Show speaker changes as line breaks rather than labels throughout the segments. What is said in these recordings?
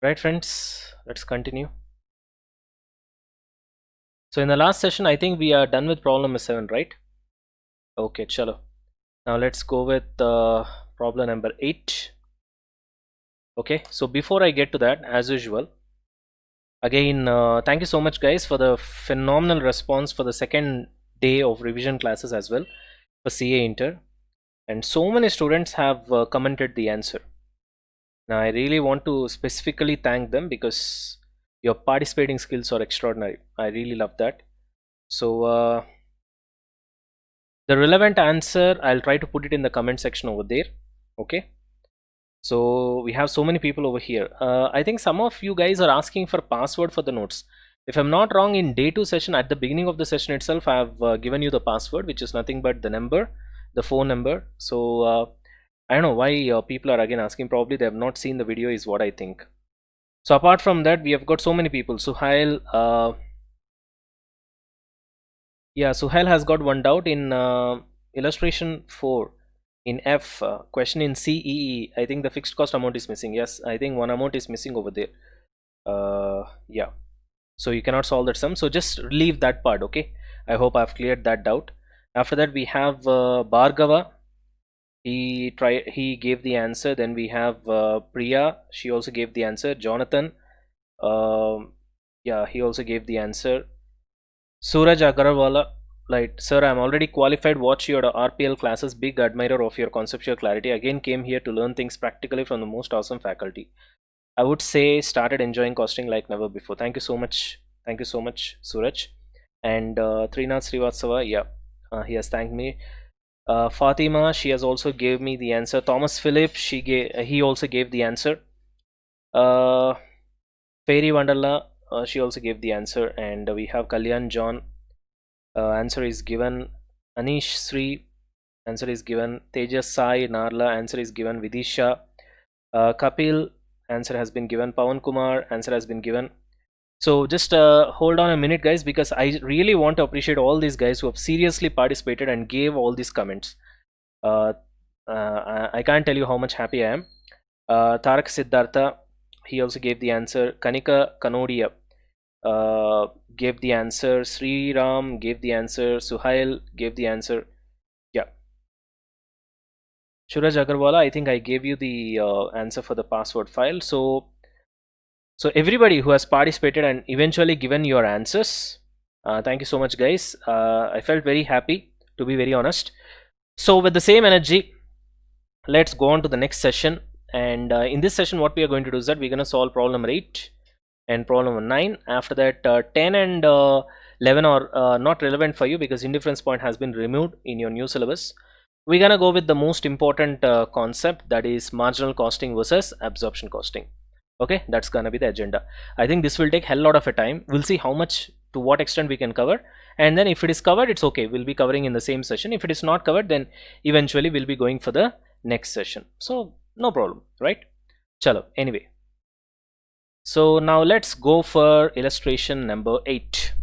Right, friends, let's continue. So in the last session, I think we are done with problem number 7, right? Okay, chalo. Now let's go with problem number 8. Okay, so before I get to that, as usual, again, thank you so much, guys, for the phenomenal response for the second day of revision classes as well for CA Inter. And so many students have commented the answer. Now, I really want to specifically thank them because your participating skills are extraordinary. I really love that. So, the relevant answer, I'll try to put it in the comment section over there. Okay. So, we have so many people over here. I think some of you guys are asking for password for the notes. If I'm not wrong, in day 2 session, at the beginning of the session itself, I have given you the password, which is nothing but the number, the phone number. So, I don't know why people are again asking. Probably they have not seen the video, is what I think. So apart from that, we have got so many people. Suhail, yeah, Suhail has got one doubt in illustration 4 in F, question in CEE. I think the fixed cost amount is missing. Yes, I think one amount is missing over there. Yeah, so you cannot solve that sum. So just leave that part. Okay, I hope I've cleared that doubt. After that, we have Bhargava. He gave the answer. Then we have Priya. She also gave the answer. Jonathan. Yeah, he also gave the answer. Suraj Agarwala, like, sir, I'm already qualified. Watch your RPL classes. Big admirer of your conceptual clarity. Again, came here to learn things practically from the most awesome faculty. I would say started enjoying costing like never before. Thank you so much. Thank you so much, Suraj. And Trinath Srivastava, yeah, he has thanked me. Fatima, she has also gave me the answer. Thomas Philip, he also gave the answer. Fairy Wonderla, she also gave the answer. And we have Kalyan John, answer is given. Anish Sri, answer is given. Tejas Sai Narla, answer is given. Vidisha, Kapil, answer has been given. Pawan Kumar, answer has been given. So just hold on a minute, guys, because I really want to appreciate all these guys who have seriously participated and gave all these comments. I can't tell you how much happy I am. Tarak Siddhartha, he also gave the answer. Kanika Kanodia gave the answer. Sri Ram gave the answer. Suhail gave the answer. Yeah. Suraj Agarwala, I think I gave you the answer for the password file. So everybody who has participated and eventually given your answers, thank you so much, guys. I felt very happy, to be very honest. So with the same energy, let's go on to the next session. And in this session, what we are going to do is that we're going to solve problem number 8 and problem number 9. After that, 10 and 11 are not relevant for you because indifference point has been removed in your new syllabus. We're going to go with the most important concept, that is marginal costing versus absorption costing. Okay, that's gonna be the agenda. I think this will take hell lot of a time. We'll see how much, to what extent we can cover, and then if it is covered, it's okay, we'll be covering in the same session. If it is not covered, then eventually we'll be going for the next session. So no problem, right? Chalo, anyway, so now let's go for illustration number 8.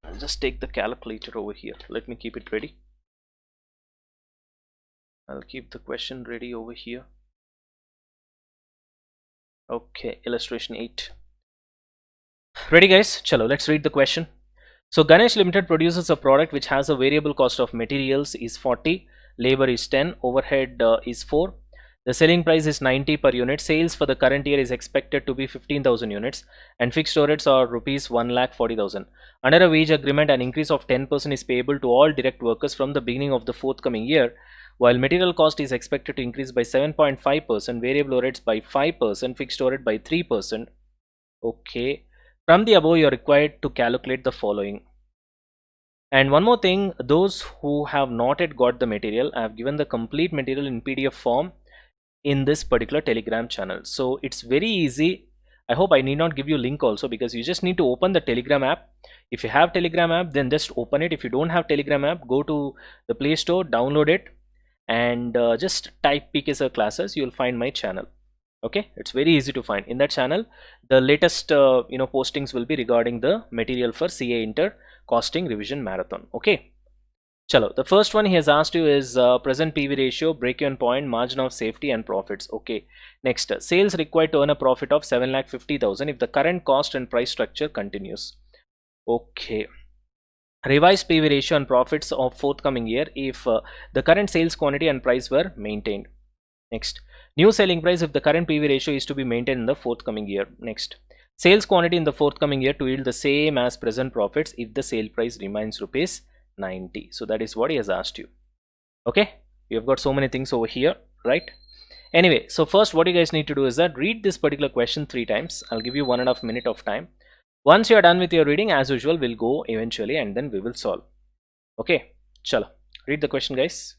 I'll just take the calculator over here. Let me keep it ready. I'll keep the question ready over here. Okay, illustration 8. Ready, guys? Chalo, let's read the question. So Ganesh Limited produces a product which has a variable cost of materials is 40, labor is 10, overhead is 4. The selling price is 90 per unit. Sales for the current year is expected to be 15,000 units and fixed overheads are rupees 1,40,000. Under a wage agreement, an increase of 10% is payable to all direct workers from the beginning of the forthcoming year. While material cost is expected to increase by 7.5%, variable overheads by 5%, fixed overhead by 3%. Okay. From the above, you are required to calculate the following. And one more thing, those who have not yet got the material, I have given the complete material in PDF form in this particular Telegram channel. So it's very easy. I hope I need not give you link also, because you just need to open the Telegram app. If you have Telegram app, then just open it. If you don't have Telegram app, go to the Play Store, download it, and just type PKSir classes. You'll find my channel. Okay, it's very easy to find. In that channel, the latest postings will be regarding the material for CA Inter costing revision marathon. Okay, Chalo, the first one he has asked you is present PV ratio, break-even point, margin of safety, and profits. Okay. Next, sales required to earn a profit of 7,50,000 if the current cost and price structure continues. Okay. Revised PV ratio and profits of forthcoming year if the current sales quantity and price were maintained. Next, new selling price if the current PV ratio is to be maintained in the forthcoming year. Next, sales quantity in the forthcoming year to yield the same as present profits if the sale price remains rupees 90. So that is what he has asked you. Okay, you have got so many things over here, right? Anyway, so first what you guys need to do is that read this particular question 3 times. I'll give you 1.5 minute of time. Once you are done with your reading, as usual, we'll go eventually and then we will solve. Okay, chalo. Read the question, guys.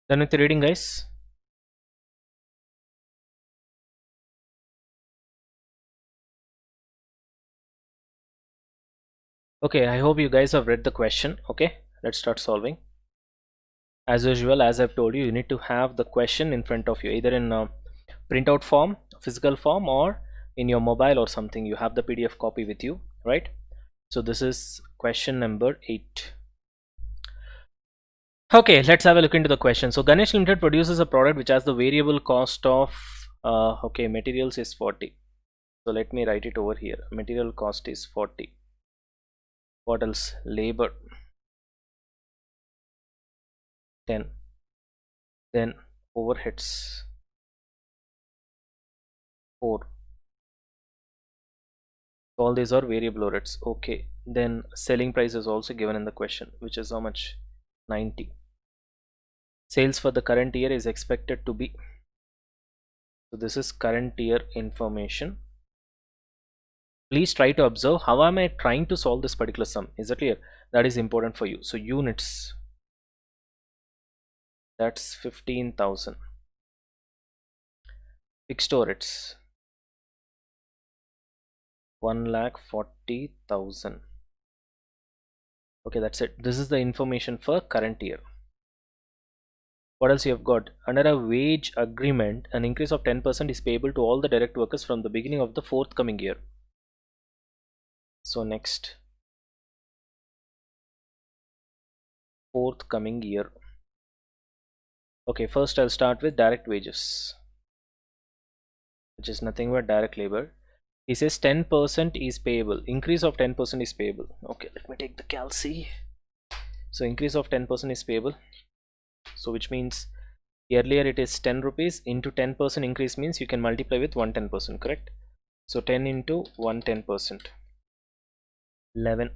Done with the reading, guys? Okay, I hope you guys have read the question. Okay, let's start solving. As usual, as I've told you, you need to have the question in front of you, either in printout form, physical form, or in your mobile or something. You have the PDF copy with you, right? So this is question number 8. Okay, let's have a look into the question. So Ganesh Limited produces a product which has the variable cost of okay, materials is 40. So let me write it over here. Material cost is 40. What else? Labor 10. Then overheads 4. All these are variable overheads. Okay, then selling price is also given in the question, which is how much? 90. Sales for the current year is expected to be, so this is current year information. Please try to observe how am I trying to solve this particular sum. Is it clear? That is important for you. So units, that's 15,000. Fixed overheads 1,40,000. Okay, that's it. This is the information for current year. What else you have got? Under a wage agreement, an increase of 10% is payable to all the direct workers from the beginning of the forthcoming year. So next, forthcoming year. Okay, first I'll start with direct wages, which is nothing but direct labor. He says 10% is payable. Increase of 10% is payable. Okay, let me take the calci. So increase of 10% is payable. So which means earlier it is 10 rupees into 10% increase means you can multiply with 110%, correct? So 10 into 110%, 11.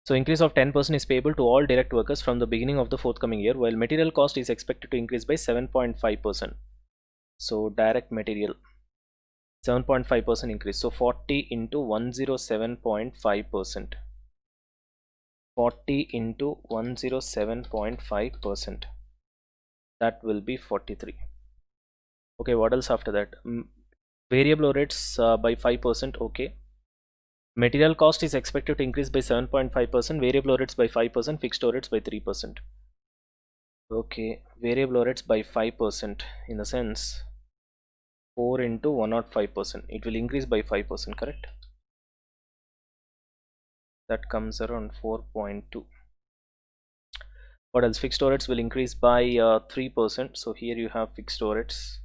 So increase of 10% is payable to all direct workers from the beginning of the forthcoming year, while material cost is expected to increase by 7.5%. So direct material 7.5% increase. So 40 into 107.5%. 40 into 107.5%. that will be 43. Okay, what else after that? Variable overheads by 5%. Okay, material cost is expected to increase by 7.5%, variable overheads by 5%, fixed overheads by 3%. Okay, variable overheads by 5% in the sense 4 into 105%, it will increase by 5%, correct? That comes around 4.2. What else? Fixed overheads will increase by 3%. So here you have fixed overheads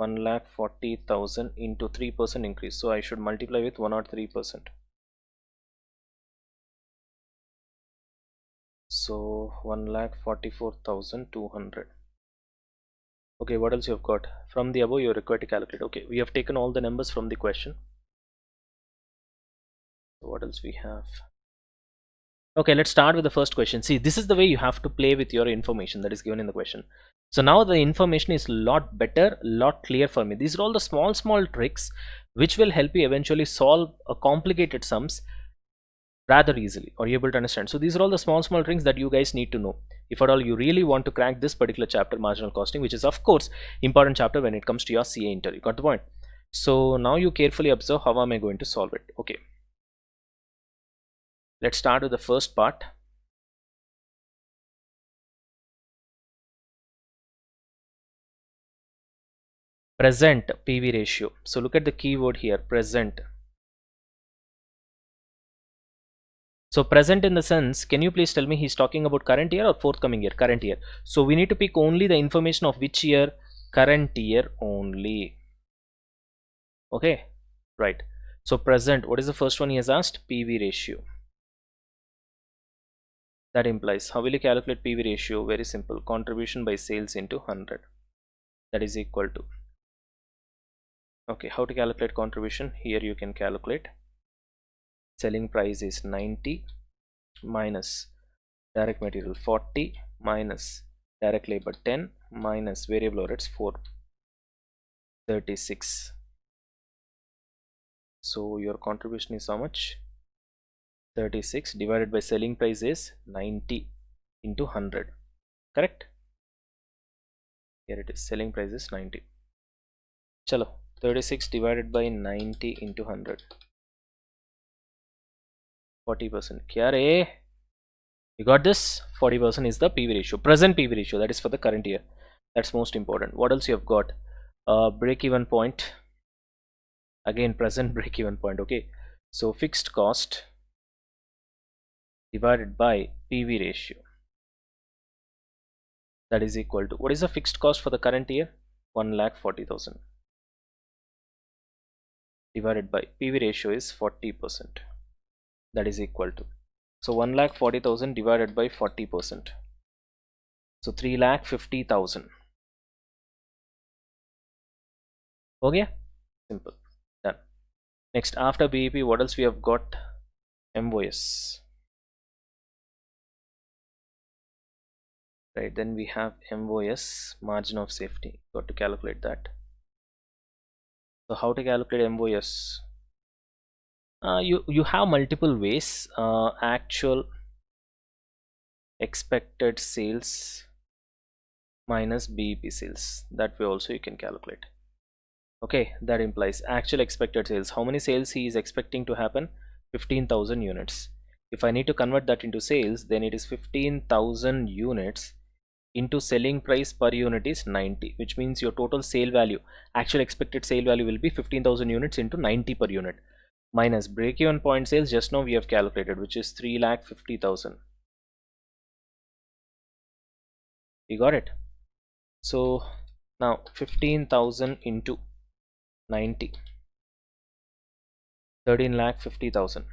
1,40,000 into 3% increase. So I should multiply with 103%. So 1,44,200. Okay, what else you have got? From the above, you are required to calculate. Okay, we have taken all the numbers from the question. So what else we have? Okay, let's start with the first question. See, this is the way you have to play with your information that is given in the question. So now the information is a lot better, lot clear for me. These are all the small tricks which will help you eventually solve a complicated sums rather easily, or you're able to understand. So these are all the small things that you guys need to know if at all you really want to crack this particular chapter, marginal costing, which is of course important chapter when it comes to your CA interview. Got the point? So now you carefully observe how am I going to solve it. Okay, let's start with the first part. Present PV ratio. So look at the keyword here, present. So present in the sense, can you please tell me he's talking about current year or forthcoming year? Current year. So we need to pick only the information of which year? Current year only. Okay, right. So present, what is the first one he has asked? PV ratio. That implies, how will you calculate PV ratio? Very simple, contribution by sales into 100. That is equal to, okay, how to calculate contribution? Here you can calculate selling price is 90 minus direct material 40 minus direct labor 10 minus variable overheads 436. So your contribution is how much? 36 divided by selling price is 90 into 100, correct? Here it is, selling price is 90. Chalo, 36 divided by 90 into 100, 40%. Kya re? You got this? 40% is the PV ratio, present PV ratio, that is for the current year. That's most important. What else you have got? Break-even point. Again, present break-even point. Okay, so fixed cost divided by PV ratio, that is equal to, what is the fixed cost for the current year? 1,40,000 divided by PV ratio is 40%, that is equal to, so 1,40,000 divided by 40%, so 3,50,000. Okay, simple, done. Next, after BEP, what else we have got? MOS, right? Then we have MOS, margin of safety. Got to calculate that. So how to calculate MOS? You have multiple ways. Actual expected sales minus BEP sales, that way also you can calculate. Okay, that implies actual expected sales, how many sales he is expecting to happen? 15,000 units. If I need to convert that into sales, then it is 15,000 units into selling price per unit is 90, which means your total sale value, actual expected sale value will be 15,000 units into 90 per unit, minus break-even point sales just now we have calculated, which is 3,50,000. You got it? So now 15,000 into 90, 13,50,000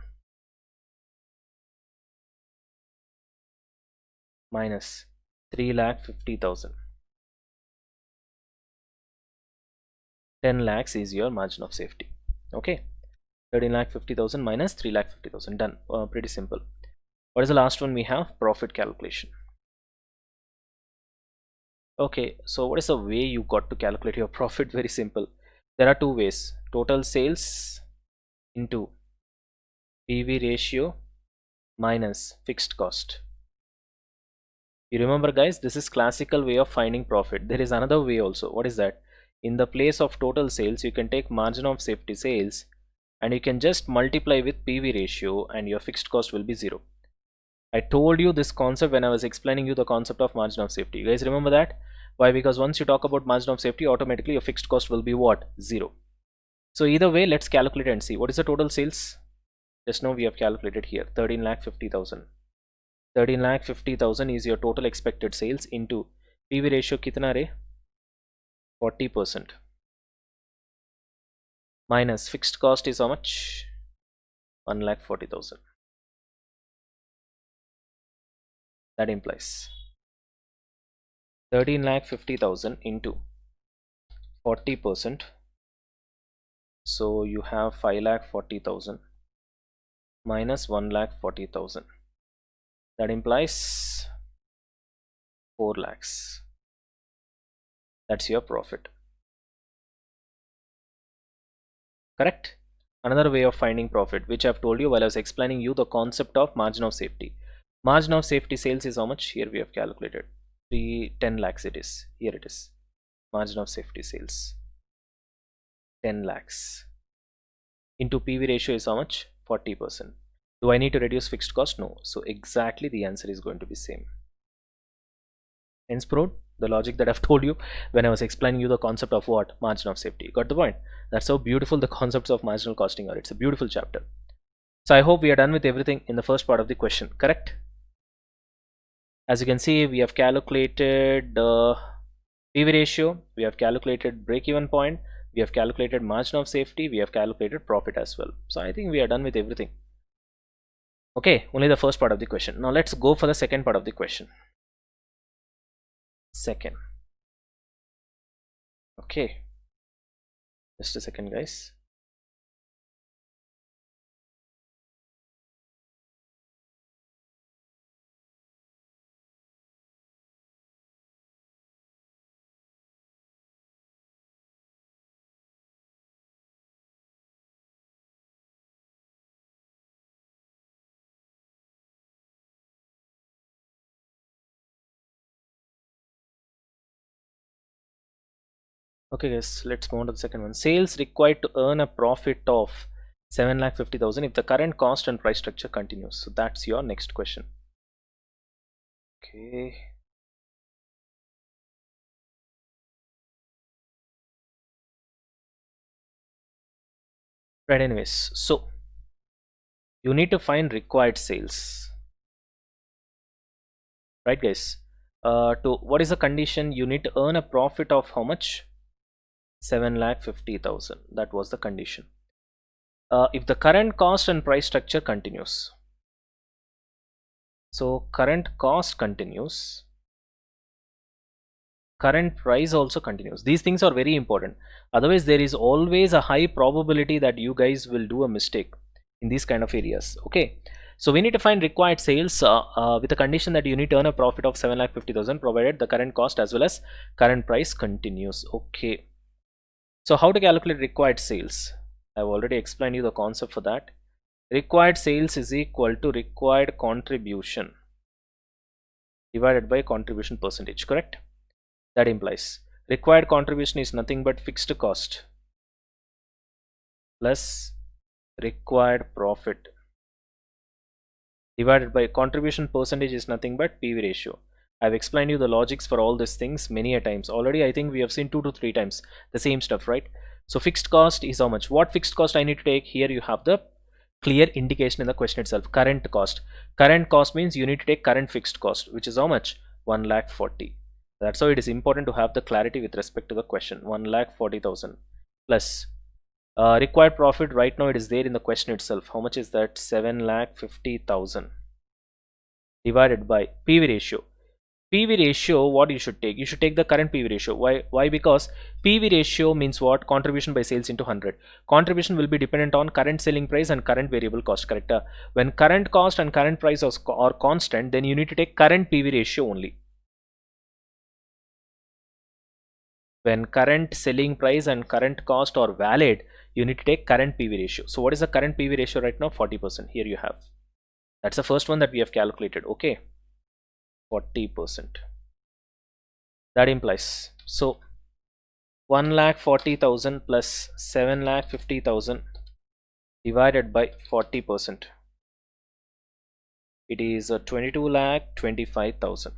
minus 3,50,000. 10 lakhs is your margin of safety. Okay, 13,50,000 minus 3,50,000, done. Pretty simple. What is the last one we have? Profit calculation. Okay, so what is the way you got to calculate your profit? Very simple. There are two ways: total sales into PV ratio minus fixed cost. You remember guys, this is classical way of finding profit. There is another way also. What is that? In the place of total sales, you can take margin of safety sales and you can just multiply with PV ratio and your fixed cost will be 0. I told you this concept when I was explaining you the concept of margin of safety. You guys remember that? Why? Because once you talk about margin of safety, automatically your fixed cost will be what? 0. So either way, let's calculate and see. What is the total sales? Just now we have calculated here, 13,50,000. 13,50,000 is your total expected sales into PV ratio kitna re? 40%. Minus fixed cost is how much? 1,40,000. That implies 13,50,000 into 40%. So you have 5,40,000 minus 1,40,000. That implies 4 lakhs. That's your profit. Correct? Another way of finding profit, which I've told you while I was explaining you the concept of margin of safety. Margin of safety sales is how much? Here we have calculated 10 lakhs it is. Here it is. Margin of safety sales 10 lakhs into PV ratio is how much? 40%. Do I need to reduce fixed cost? No. So exactly the answer is going to be same. Hence proved the logic that I've told you when I was explaining you the concept of what? Margin of safety. You got the point? That's how beautiful the concepts of marginal costing are. It's a beautiful chapter. So I hope we are done with everything in the first part of the question. Correct? As you can see, we have calculated the PV ratio, we have calculated break-even point, we have calculated margin of safety, we have calculated profit as well. So I think we are done with everything. Okay, only the first part of the question. Now let's go for the second part of the question. Second. Okay, just a second guys. Okay guys, let's move on to the second one. Sales required to earn a profit of 7,50,000 if the current cost and price structure continues. So that's your next question. Okay. Right, anyways, so you need to find required sales. Right guys, to what is the condition? You need to earn a profit of how much? 7,50,000. That was the condition. If the current cost and price structure continues, so current cost continues, current price also continues. These things are very important. Otherwise, there is always a high probability that you guys will do a mistake in these kind of areas. Okay. So we need to find required sales with the condition that you need to earn a profit of 7,50,000 provided the current cost as well as current price continues. Okay. So how to calculate required sales? I've already explained you the concept for that. Required sales is equal to required contribution divided by contribution percentage, correct? That implies required contribution is nothing but fixed cost plus required profit divided by contribution percentage is nothing but PV ratio. I've explained you the logics for all these things many a times already. I think we have seen 2 to 3 times the same stuff, right? So fixed cost is how much? What fixed cost I need to take? Here you have the clear indication in the question itself. Current cost. Current cost means you need to take current fixed cost, which is how much? 1,40,000. That's how it is important to have the clarity with respect to the question. 1,40,000 plus required profit. Right now it is there in the question itself. How much is that? 7,50,000 divided by PV ratio. PV ratio, what you should take? You should take the current PV ratio. Why? Because PV ratio means what? Contribution by sales into 100. Contribution will be dependent on current selling price and current variable cost, correct? When current cost and current price are constant, then you need to take current PV ratio only. When current selling price and current cost are valid, you need to take current PV ratio. So what is the current PV ratio right now? 40%. Here you have. That's the first one that we have calculated. Okay. 40%. That implies, so 1,40,000 plus 7,50,000 divided by 40%. It is 22,25,000.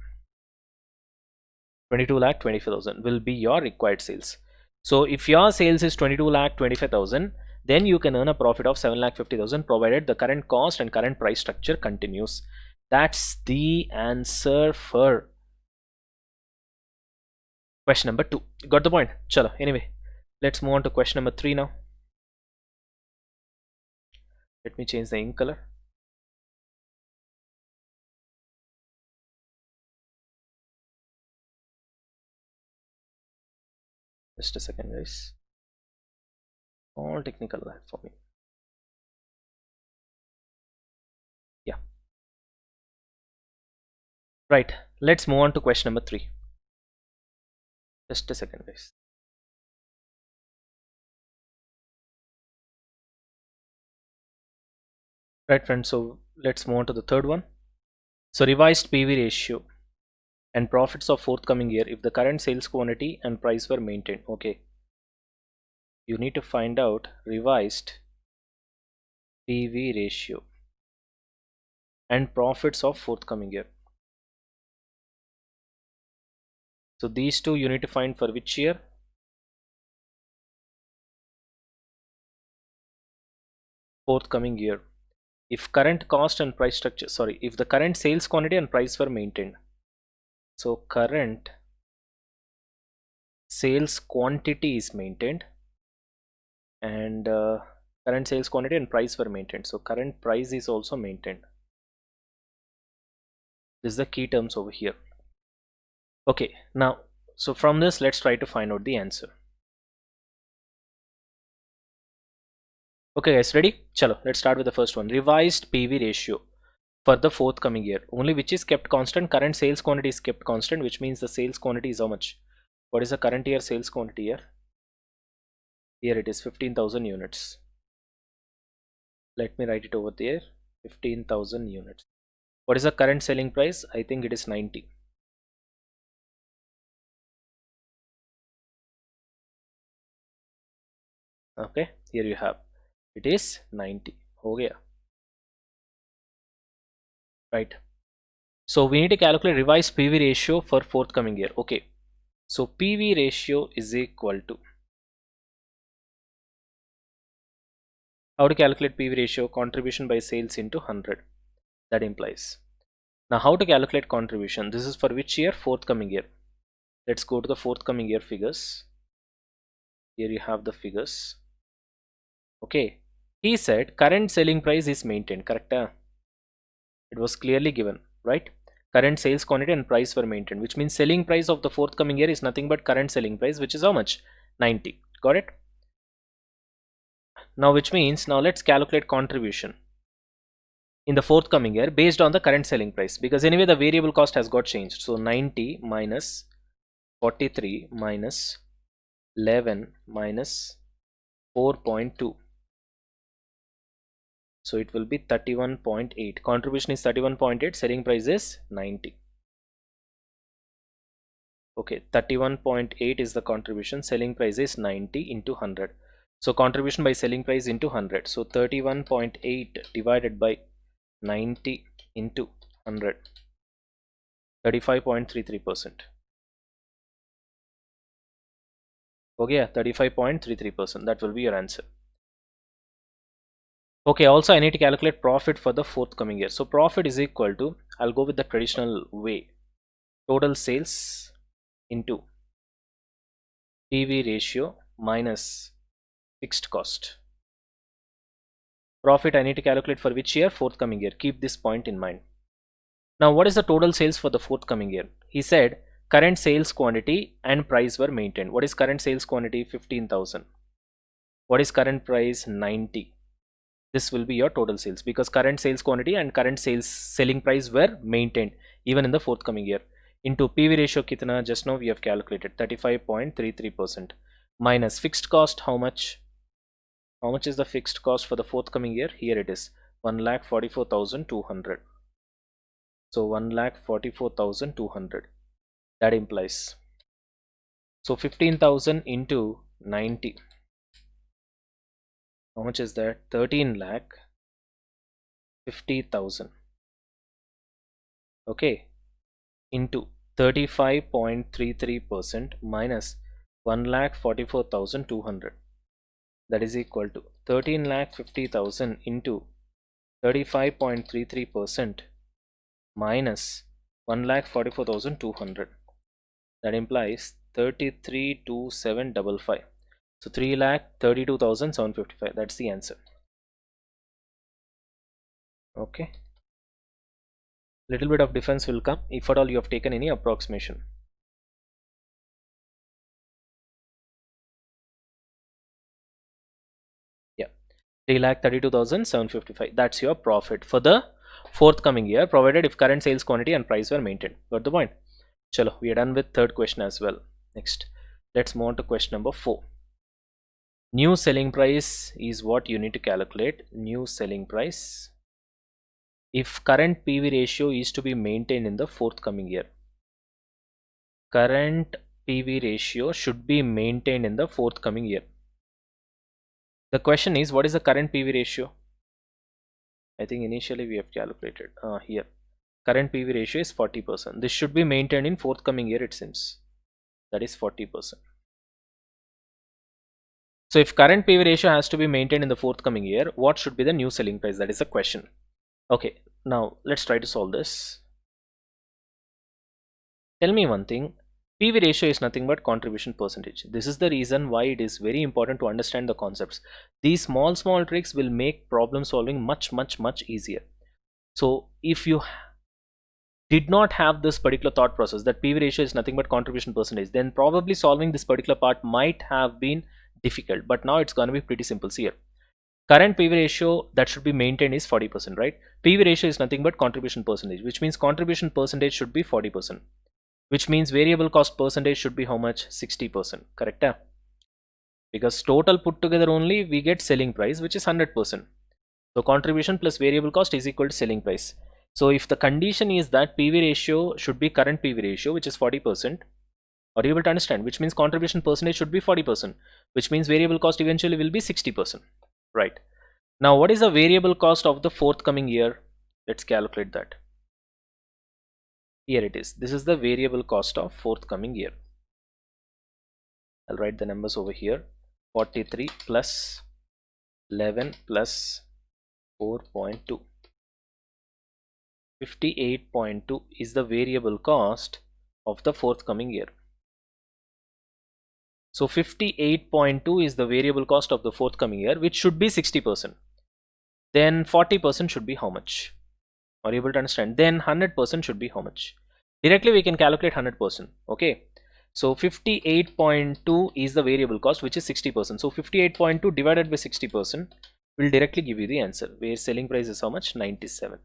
22,25,000 will be your required sales. So if your sales is 22,25,000, then you can earn a profit of 7,50,000 provided the current cost and current price structure continues. That's the answer for question number 2. Got the point? Chalo. Anyway, let's move on to question number 3 now. Let me change the ink color. Just a second, guys. All technical for me. Yeah. Right. Let's move on to question number 3. Just a second, guys. Right, friends. So let's move on to the third one. So revised PV ratio and profits of forthcoming year if the current sales quantity and price were maintained. Okay. You need to find out revised PV ratio and profits of forthcoming year. So these two you need to find for which year? Forthcoming year. If current cost and price structure, sorry, if the current sales quantity and price were maintained. So current sales quantity is maintained and current sales quantity and price were maintained. So current price is also maintained. This is the key terms over here. Okay, now, so from this, let's try to find out the answer. Okay guys, ready? Chalo, let's start with the first one. Revised PV ratio for the forthcoming year. Only which is kept constant. Current sales quantity is kept constant, which means the sales quantity is how much? What is the current year sales quantity here? Here it is 15,000 units. Let me write it over there. 15,000 units. What is the current selling price? I think it is 90. Okay, here you have. It is 90. Okay. Right. So we need to calculate revised PV ratio for forthcoming year. Okay. So PV ratio is equal to, how to calculate PV ratio? Contribution by sales into 100. That implies. Now how to calculate contribution? This is for which year? Forthcoming year. Let's go to the forthcoming year figures. Here you have the figures. Okay. He said current selling price is maintained. Correct? It was clearly given, right? Current sales quantity and price were maintained, which means selling price of the forthcoming year is nothing but current selling price, which is how much? 90. Got it? Now which means, now let's calculate contribution in the forthcoming year based on the current selling price, because anyway the variable cost has got changed. So 90 minus 43 minus 11 minus 4.2. So it will be 31.8. Contribution is 31.8. Selling price is 90. Okay, 31.8 is the contribution. Selling price is 90 into 100. So contribution by selling price into 100. So 31.8 divided by 90 into 100. 35.33%. Okay, yeah, 35.33%. That will be your answer. Okay, also I need to calculate profit for the forthcoming year. So profit is equal to, I'll go with the traditional way, total sales into PV ratio minus fixed cost. Profit I need to calculate for which year? Forthcoming year. Keep this point in mind. Now what is the total sales for the forthcoming year? He said current sales quantity and price were maintained. What is current sales quantity? 15,000. What is current price? 90. This will be your total sales because current sales quantity and current sales selling price were maintained even in the forthcoming year. Into PV ratio kitna, just now we have calculated 35.33% minus fixed cost. How much? How much is the fixed cost for the forthcoming year? Here it is 1,44,200. So 1,44,200. That implies, so 15,000 into 90. How much is that? 13,50,000. Okay, into 35.33% minus 1,44,200. That is equal to 13,50,000 into 35.33% minus 1,44,200. That implies 33,2755. So 3,32,755. That's the answer. Okay. Little bit of difference will come if at all you have taken any approximation. Yeah, 3,32,755. That's your profit for the forthcoming year, provided if current sales quantity and price were maintained. Got the point? Chalo, we are done with third question as well. Next, let's move on to question number 4. New selling price is what you need to calculate. New selling price if current PV ratio is to be maintained in the forthcoming year. Current PV ratio should be maintained in the forthcoming year. The question is, what is the current PV ratio? I think initially we have calculated here. Current PV ratio is 40%. This should be maintained in forthcoming year, it seems. That is 40%. So if current PV ratio has to be maintained in the forthcoming year, what should be the new selling price? That is the question. Okay, now let's try to solve this. Tell me one thing. PV ratio is nothing but contribution percentage. This is the reason why it is very important to understand the concepts. These small tricks will make problem solving much easier. So if you did not have this particular thought process that PV ratio is nothing but contribution percentage, then probably solving this particular part might have been difficult, but now it's going to be pretty simple. See here, current PV ratio that should be maintained is 40%, right? PV ratio is nothing but contribution percentage, which means contribution percentage should be 40%, which means variable cost percentage should be how much? 60%, correct? Because total put together only we get selling price, which is 100%. So contribution plus variable cost is equal to selling price. So if the condition is that PV ratio should be current PV ratio, which is 40%, are you able to understand? Which means contribution percentage should be 40%, which means variable cost eventually will be 60%, right? Now what is the variable cost of the forthcoming year? Let's calculate that. Here it is. This is the variable cost of forthcoming year. I'll write the numbers over here. 43 plus 11 plus 4.2. 58.2 is the variable cost of the forthcoming year. So 58.2 is the variable cost of the forthcoming year, which should be 60%. Then 40% should be how much? Are you able to understand? Then 100% should be how much? Directly we can calculate 100%. Okay. So 58.2 is the variable cost, which is 60%. So 58.2 divided by 60% will directly give you the answer, where selling price is how much? 97.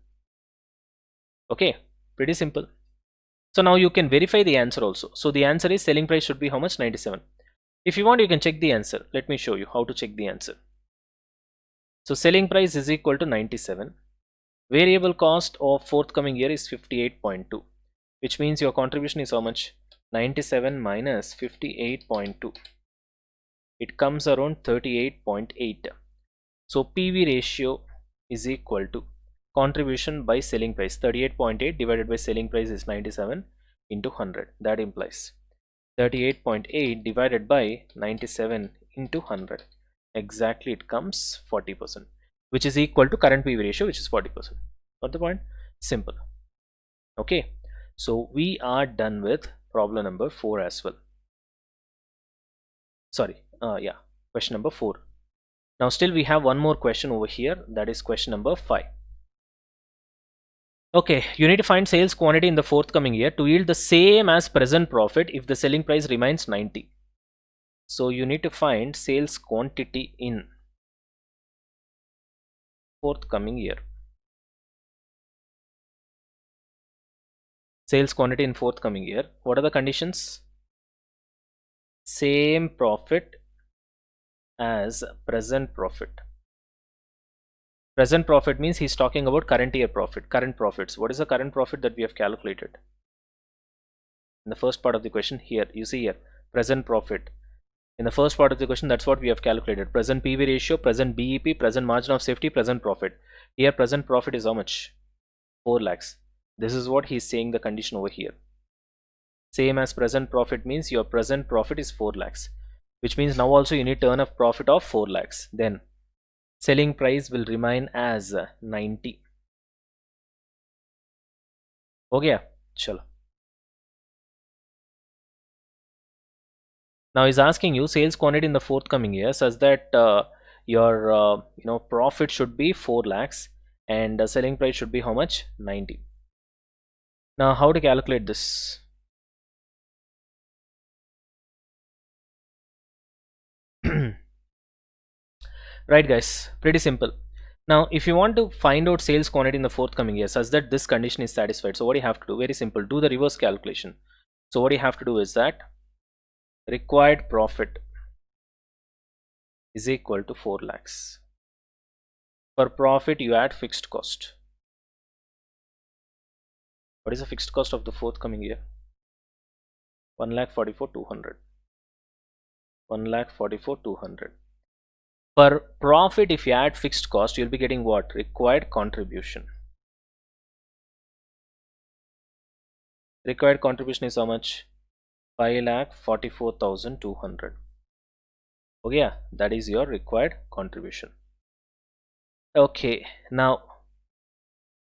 Okay, pretty simple. So now you can verify the answer also. So the answer is selling price should be how much? 97. If you want, you can check the answer. Let me show you how to check the answer. So selling price is equal to 97. Variable cost of forthcoming year is 58.2, which means your contribution is how much? 97 minus 58.2. It comes around 38.8. So PV ratio is equal to contribution by selling price. 38.8 divided by selling price is 97 into 100. That implies 38.8 divided by 97 into 100. Exactly, it comes 40%, which is equal to current PV ratio, which is 40%. Got the point? Simple. Okay, so we are done with problem number 4 as well. Sorry, yeah, question number 4. Now still we have one more question over here, that is question number 5. Okay, you need to find sales quantity in the forthcoming year to yield the same as present profit if the selling price remains 90. So you need to find sales quantity in forthcoming year. Sales quantity in forthcoming year. What are the conditions? Same profit as present profit. Present profit means he's talking about current year profit, current profits. What is the current profit that we have calculated? In the first part of the question, here, you see here, present profit. In the first part of the question, that's what we have calculated. Present PV ratio, present BEP, present margin of safety, present profit. Here, present profit is how much? 4 lakhs. This is what he's saying the condition over here. Same as present profit means your present profit is 4 lakhs. Which means now also you need to earn a profit of 4 lakhs. Then, selling price will remain as 90. Okay, chalo. Now he's asking you sales quantity in the forthcoming year such that your profit should be 4 lakhs and selling price should be how much? 90. Now how to calculate this? Right guys, pretty simple. Now if you want to find out sales quantity in the forthcoming year such that this condition is satisfied, so what do you have to do? Very simple, do the reverse calculation. So what you have to do is that required profit is equal to 4 lakhs. For profit you add fixed cost. What is the fixed cost of the forthcoming year? 1,44,200. 1,44,200. For profit, if you add fixed cost, you'll be getting what? Required contribution. Required contribution is how much? 5,44,200. Okay, yeah, that is your required contribution. Okay, now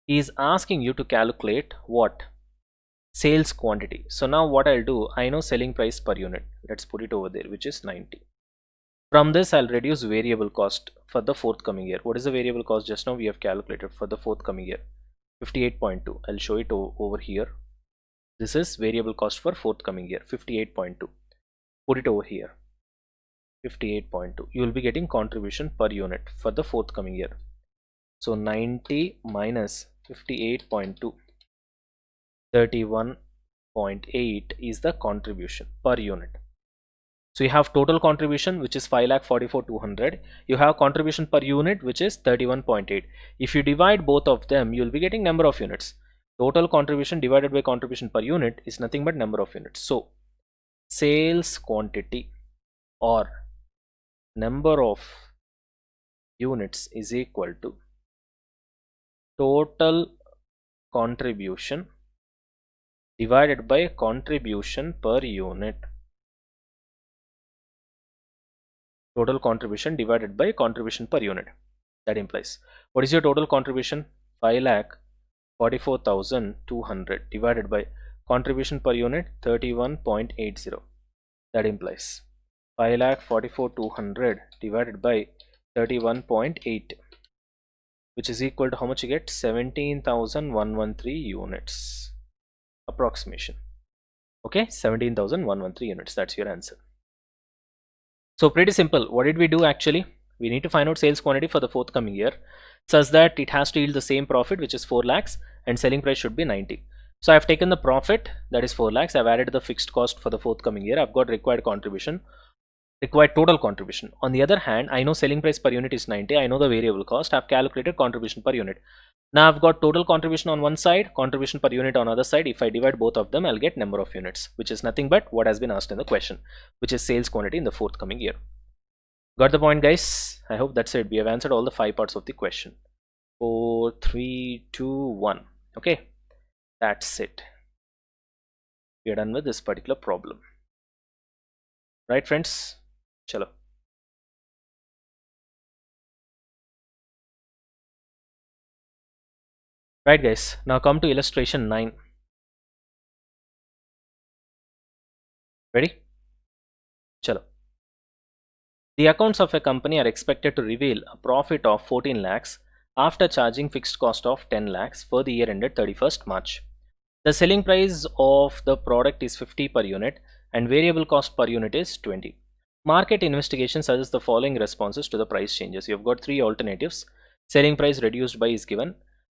he is asking you to calculate what? Sales quantity. So now what I'll do, I know selling price per unit. Let's put it over there, which is 90. From this, I'll reduce variable cost for the forthcoming year. What is the variable cost? Just now we have calculated for the forthcoming year. 58.2. I'll show it over here. This is variable cost for forthcoming year. 58.2. Put it over here. 58.2. You will be getting contribution per unit for the forthcoming year. So 90 minus 58.2. 31.8 is the contribution per unit. So you have total contribution which is 5,44,200. You have contribution per unit which is 31.8. If you divide both of them, you will be getting number of units. Total contribution divided by contribution per unit is nothing but number of units. So sales quantity or number of units is equal to total contribution divided by contribution per unit. Total contribution divided by contribution per unit. That implies, what is your total contribution? 5,44,200 divided by contribution per unit 31.80. That implies 5,44,200 divided by 31.8, which is equal to how much you get? 17,113 units. Approximation. Okay, 17,113 units. That's your answer. So pretty simple. What did we do actually? We need to find out sales quantity for the forthcoming year such that it has to yield the same profit, which is 4 lakhs, and selling price should be 90. So I've taken the profit, that is 4 lakhs. I've added the fixed cost for the forthcoming year. I've got required contribution, required total contribution. On the other hand, I know selling price per unit is 90. I know the variable cost. I've calculated contribution per unit. Now I've got total contribution on one side, contribution per unit on other side. If I divide both of them, I'll get number of units, which is nothing but what has been asked in the question, which is sales quantity in the forthcoming year. Got the point, guys? I hope that's it. We have answered all the 5 parts of the question. 4, 3, 2, 1. Okay, that's it. We are done with this particular problem. Right, friends? Chalo. Right guys, now come to illustration 9. Ready? Chalo. The accounts of a company are expected to reveal a profit of 14 lakhs after charging fixed cost of 10 lakhs for the year ended 31st March. The selling price of the product is 50 per unit and variable cost per unit is 20. Market investigation suggests the following responses to the price changes. You have got 3 alternatives. Selling price reduced by is given.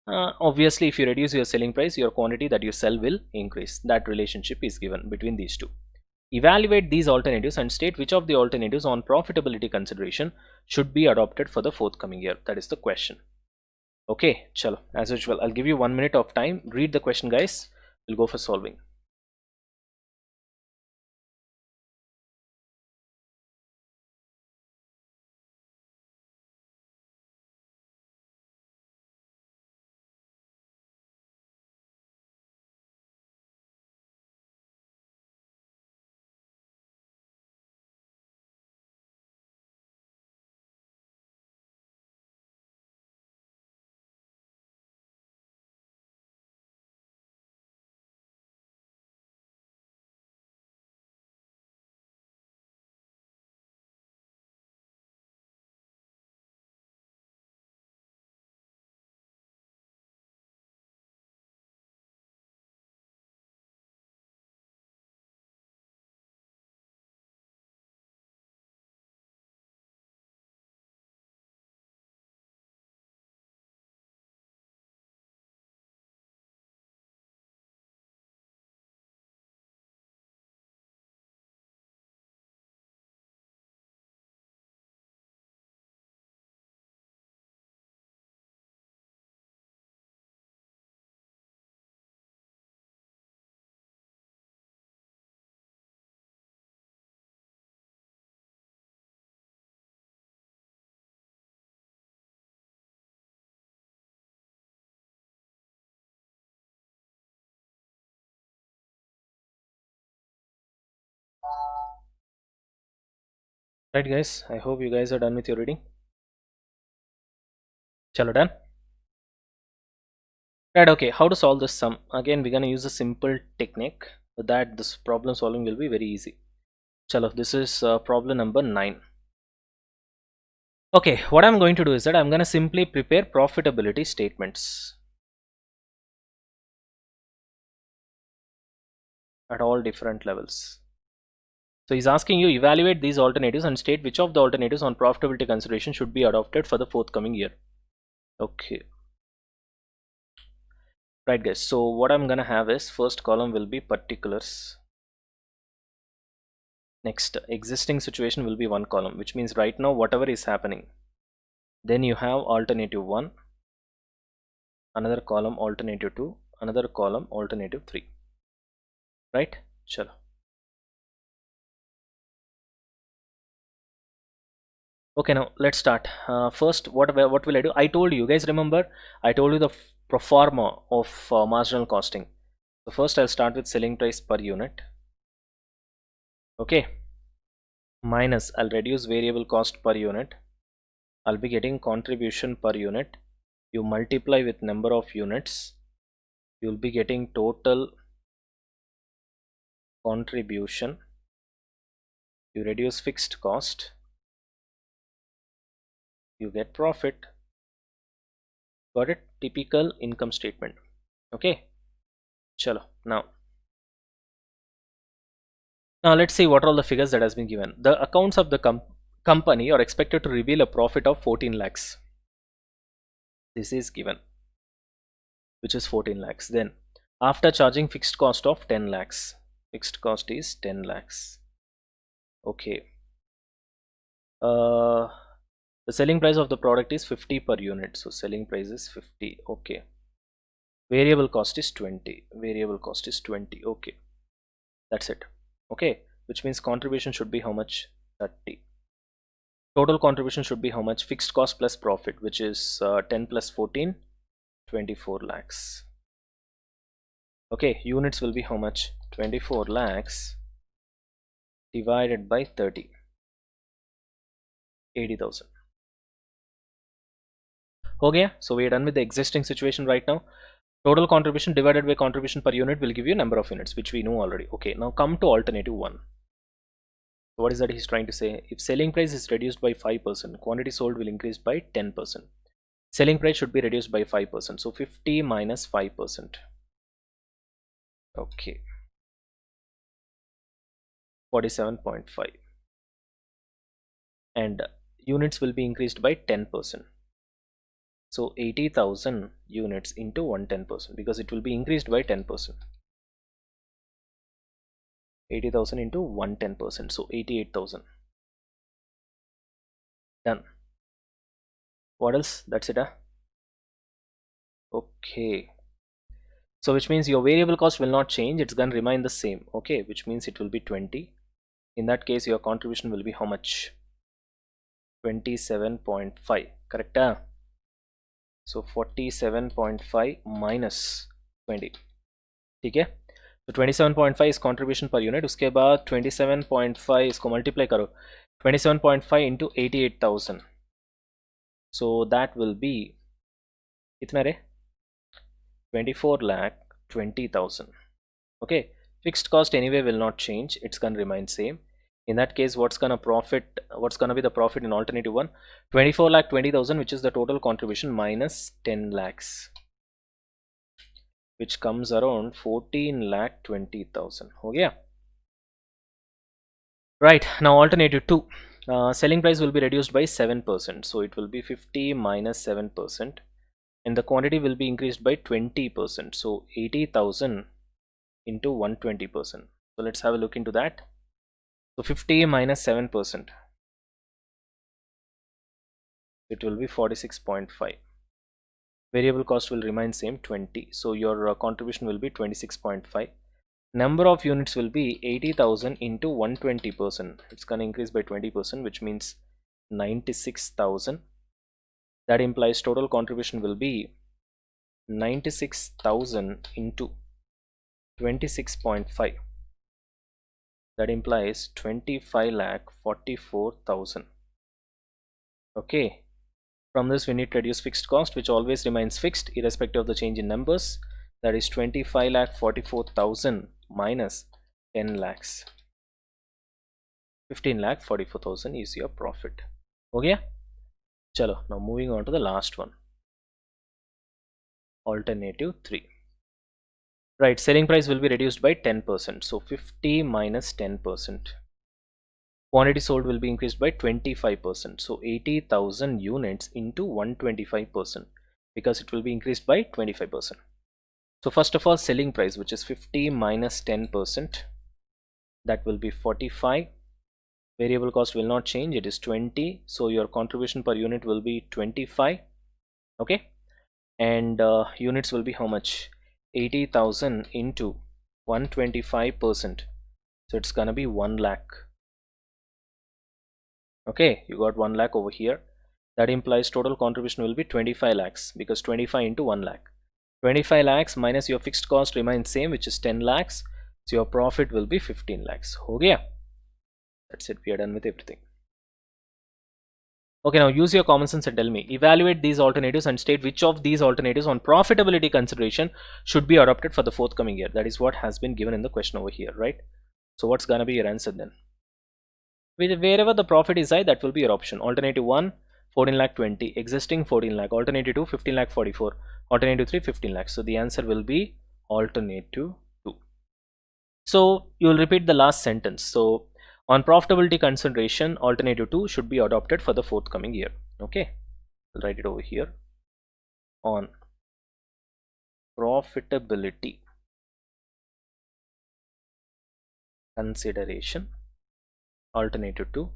Obviously, if you reduce your selling price, your quantity that you sell will increase. That relationship is given between these two. Evaluate these alternatives and state which of the alternatives on profitability consideration should be adopted for the forthcoming year. That is the question. Okay, chalo. As usual, I'll give you 1 minute of time. Read the question, guys. We'll go for solving. Right, guys. I hope you guys are done with your reading. Chalo, done. Right, okay. How to solve this sum? Again, we're gonna use a simple technique so that this problem solving will be very easy. Chalo, this is problem number 9. Okay, what I'm going to do is that I'm gonna simply prepare profitability statements at all different levels. So he's asking you evaluate these alternatives and state which of the alternatives on profitability consideration should be adopted for the forthcoming year. Okay. Right, guys. So what I'm gonna have is first column will be particulars. Next, existing situation will be one column, which means right now whatever is happening. Then you have alternative 1, another column alternative 2, another column alternative 3. Right? Chalo. Okay, now let's start. First, what will I do? I told you guys, remember I told you the pro forma of marginal costing. So first I'll start with selling price per unit. Okay, minus I'll reduce variable cost per unit. I'll be getting contribution per unit. You multiply with number of units, you'll be getting total contribution. You reduce fixed cost, you get profit. Got it? Typical income statement. Okay, chalo. Now let's see what are all the figures that has been given. The accounts of the company are expected to reveal a profit of 14 lakhs. This is given, which is 14 lakhs. Then after charging fixed cost of 10 lakhs, fixed cost is 10 lakhs. Okay. The selling price of the product is 50 per unit. So selling price is 50. Okay. Variable cost is 20. Variable cost is 20. Okay. That's it. Okay. Which means contribution should be how much? 30. Total contribution should be how much? Fixed cost plus profit, which is 10 plus 14, 24 lakhs. Okay, units will be how much? 24 lakhs divided by 30, 80,000. Okay, so we are done with the existing situation right now. Total contribution divided by contribution per unit will give you number of units, which we know already. Okay, now come to alternative 1. What is that he's trying to say? If selling price is reduced by 5%, quantity sold will increase by 10%. Selling price should be reduced by 5%. So 50 minus 5%. Okay. 47.5. And units will be increased by 10%. So 80,000 units into 110%, because it will be increased by 10%. 80,000 into 110%. So 88,000. Done. What else? That's it. Okay, so which means your variable cost will not change, it's gonna remain the same. Okay, which means it will be 20. In that case your contribution will be how much? 27.5, correct? So 47.5 minus 20, ठीक है? तो 27.5 is contribution per unit. उसके बाद 27.5 इसको multiply करो, 27.5 into 88,000. So that will be कितना रे? 24,20,000. Okay, fixed cost anyway will not change, it's gonna remain same. In that case, what's gonna be the profit in alternative one? 24,20,000, which is the total contribution, minus 10 lakhs, which comes around 14,20,000. Okay, right. Now alternative 2, selling price will be reduced by 7%, so it will be 50 minus 7%, and the quantity will be increased by 20%, so 80,000 into 120%. So let's have a look into that. So 50 minus 7%, it will be 46.5. Variable cost will remain same, 20. So your contribution will be 26.5. Number of units will be 80,000 into 120%. It's gonna increase by 20%, which means 96,000. That implies total contribution will be 96,000 into 26.5. That implies 25,44,000. Okay. From this, we need to reduce fixed cost, which always remains fixed irrespective of the change in numbers. That is 25,44,000 minus 10 lakhs. 15,44,000 is your profit. Okay? Chalo, now moving on to the last one. Alternative 3. Right, selling price will be reduced by 10%. So 50 minus 10%. Quantity sold will be increased by 25%. So 80,000 units into 125%, because it will be increased by 25%. So first of all, selling price, which is 50 minus 10%, that will be 45. Variable cost will not change, it is 20. So your contribution per unit will be 25. Okay, and units will be how much? 80,000 into 125%. So it's gonna be 1 lakh. Okay, you got 1 lakh over here. That implies total contribution will be 25 lakhs, because 25 into 1 lakh. 25 lakhs minus your fixed cost remains same, which is 10 lakhs. So your profit will be 15 lakhs. Okay, that's it, we are done with everything. Okay, now use your common sense and tell me, evaluate these alternatives and state which of these alternatives on profitability consideration should be adopted for the forthcoming year. That is what has been given in the question over here, right? So what's gonna be your answer then? Wherever the profit is high, that will be your option. Alternative 1, 14 lakh 20, existing 14 lakh. Alternative 2, 15 lakh 44. Alternative 3, 15 lakh. So the answer will be alternative 2. So you will repeat the last sentence. So on profitability consideration, alternative 2 should be adopted for the forthcoming year. Okay, I'll write it over here. On profitability consideration, alternative 2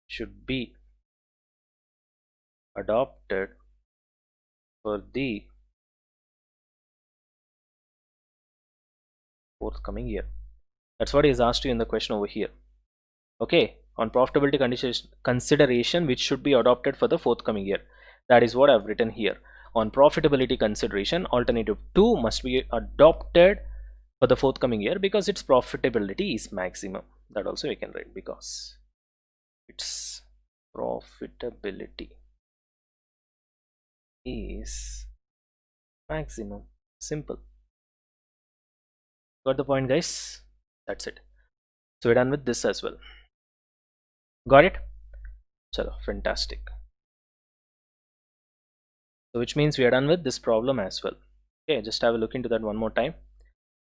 should be adopted for the forthcoming year. That's what is asked you in the question over here. Okay, on profitability consideration which should be adopted for the forthcoming year. That is what I've written here. On profitability consideration, alternative 2 must be adopted for the forthcoming year because its profitability is maximum. That also we can write, because its profitability is maximum. Simple. Got the point, guys? That's it. So we're done with this as well. Got it? Chalo, fantastic. So which means we are done with this problem as well. Okay, just have a look into that one more time.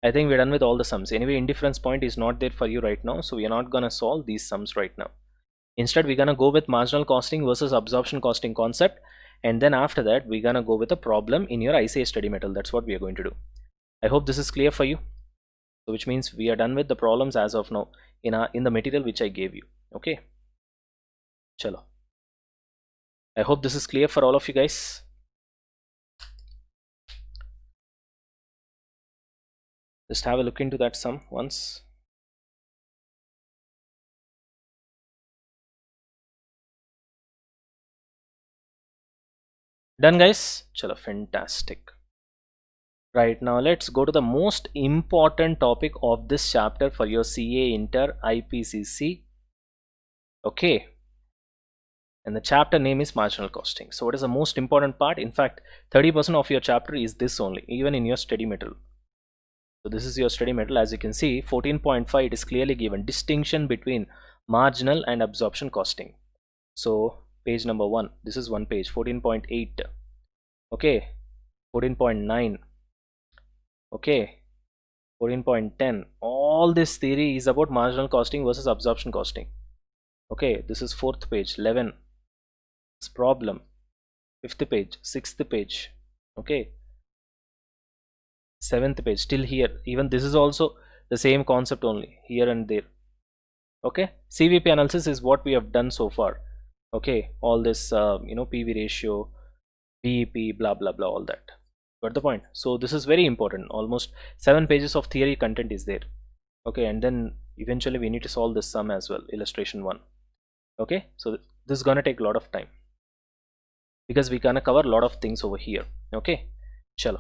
I think we're done with all the sums. Anyway, indifference point is not there for you right now, so we are not gonna solve these sums right now. Instead, we're gonna go with marginal costing versus absorption costing concept, and then after that we're gonna go with a problem in your ICA study metal. That's what we are going to do. I hope this is clear for you. So which means we are done with the problems as of now in the material which I gave you. Okay, chalo, I hope this is clear for all of you guys. Just have a look into that sum once. Done, guys? Chalo, fantastic. Right, now let's go to the most important topic of this chapter for your CA Inter IPCC. Okay, and the chapter name is marginal costing. So what is the most important part? In fact, 30% of your chapter is this only, even in your study material. So this is your study material. As you can see, 14.5, it is clearly given distinction between marginal and absorption costing. So page number 1, this is one page, 14.8. okay, 14.9, okay, 14.10. all this theory is about marginal costing versus absorption costing. Okay, this is 4th page, 11, this problem, 5th page, 6th page, okay, 7th page, still here. Even this is also the same concept only, here and there. Okay, CVP analysis is what we have done so far. Okay, all this PV ratio, BEP, blah blah blah, all that. Got the point? So this is very important. Almost 7 pages of theory content is there. Okay, and then eventually we need to solve this sum as well, illustration 1. Okay, so this is gonna take a lot of time because we're gonna cover a lot of things over here. Okay, chalo.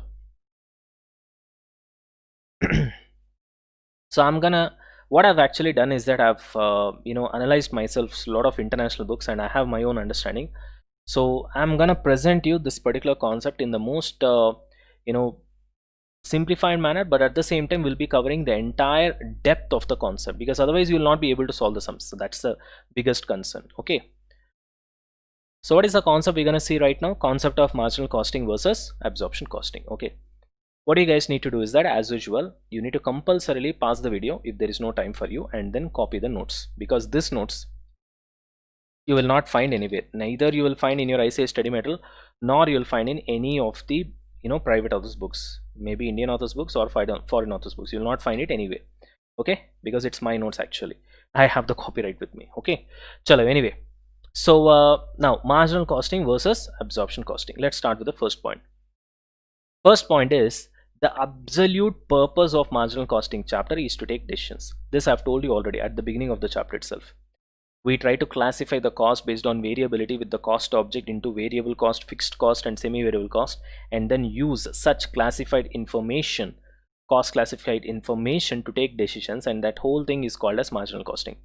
So I'm gonna, what I've actually done is that I've analyzed myself a lot of international books and I have my own understanding. So I'm gonna present you this particular concept in the most simplified manner, but at the same time we'll be covering the entire depth of the concept, because otherwise you will not be able to solve the sums. So that's the biggest concern. Okay, so what is the concept we're gonna see right now? Concept of marginal costing versus absorption costing. Okay, what you guys need to do is that, as usual, you need to compulsorily pause the video if there is no time for you, and then copy the notes, because this notes you will not find anywhere. Neither you will find in your ICA study material, nor you will find in any of the private authors books, maybe Indian authors books or foreign authors books. You will not find it anywhere. Okay, because it's my notes actually. I have the copyright with me. Okay, chalo, anyway. So now marginal costing versus absorption costing. Let's start with the first point. First point is, the absolute purpose of marginal costing chapter is to take decisions. This I've told you already at the beginning of the chapter itself. We try to classify the cost based on variability with the cost object into variable cost, fixed cost and semi-variable cost, and then use such classified information, cost classified information, to take decisions, and that whole thing is called as marginal costing.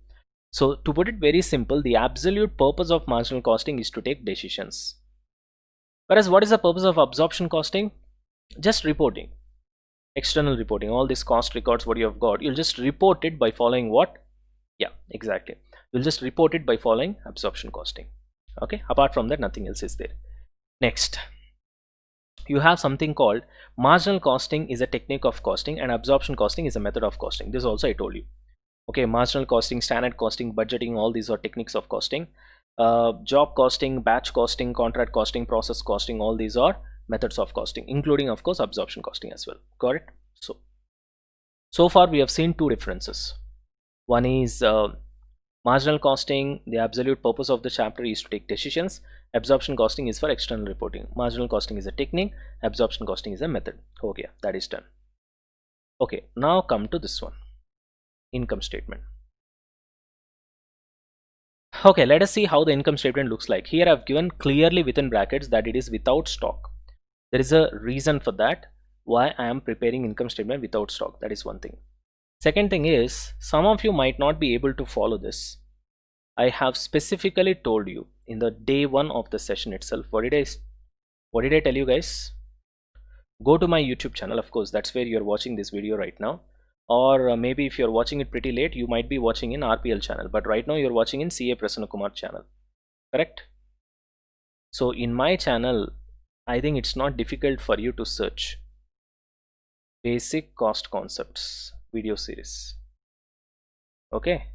So to put it very simple, the absolute purpose of marginal costing is to take decisions. Whereas what is the purpose of absorption costing? Just reporting, external reporting. All these cost records what you have got, you'll just report it by following what? Yeah, exactly, you'll just report it by following absorption costing. Okay, apart from that nothing else is there. Next, you have something called marginal costing is a technique of costing, and absorption costing is a method of costing. This also I told you. Okay, marginal costing, standard costing, budgeting, all these are techniques of costing. Job costing, batch costing, contract costing, process costing, all these are methods of costing, including of course absorption costing as well. Got it? So far we have seen two differences. One is marginal costing, the absolute purpose of the chapter is to take decisions. Absorption costing is for external reporting. Marginal costing is a technique, absorption costing is a method. Okay, that is done. Okay, now come to this one, income statement. Okay, let us see how the income statement looks like. Here I've given clearly within brackets that it is without stock. There is a reason for that, why I am preparing income statement without stock. That is one thing. Second thing is, some of you might not be able to follow this. I have specifically told you in the day 1 of the session itself. What did I tell you guys? Go to my YouTube channel. Of course, that's where you're watching this video right now. Or maybe if you're watching it pretty late, you might be watching in RPL channel. But right now you're watching in CA Prasanna Kumar channel. Correct? So in my channel, I think it's not difficult for you to search basic cost concepts video series. Okay,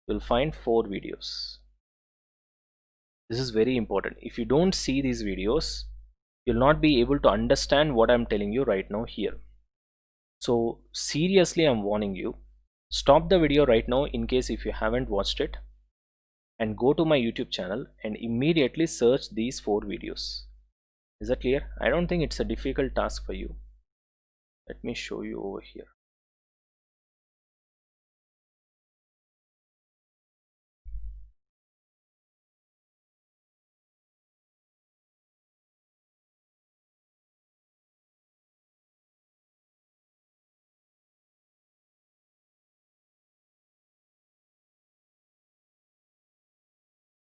you'll find 4 videos. This is very important. If you don't see these videos, you'll not be able to understand what I'm telling you right now here. So seriously, I'm warning you, stop the video right now in case if you haven't watched it, and go to my YouTube channel and immediately search these 4 videos. Is that clear? I don't think it's a difficult task for you. Let me show you over here.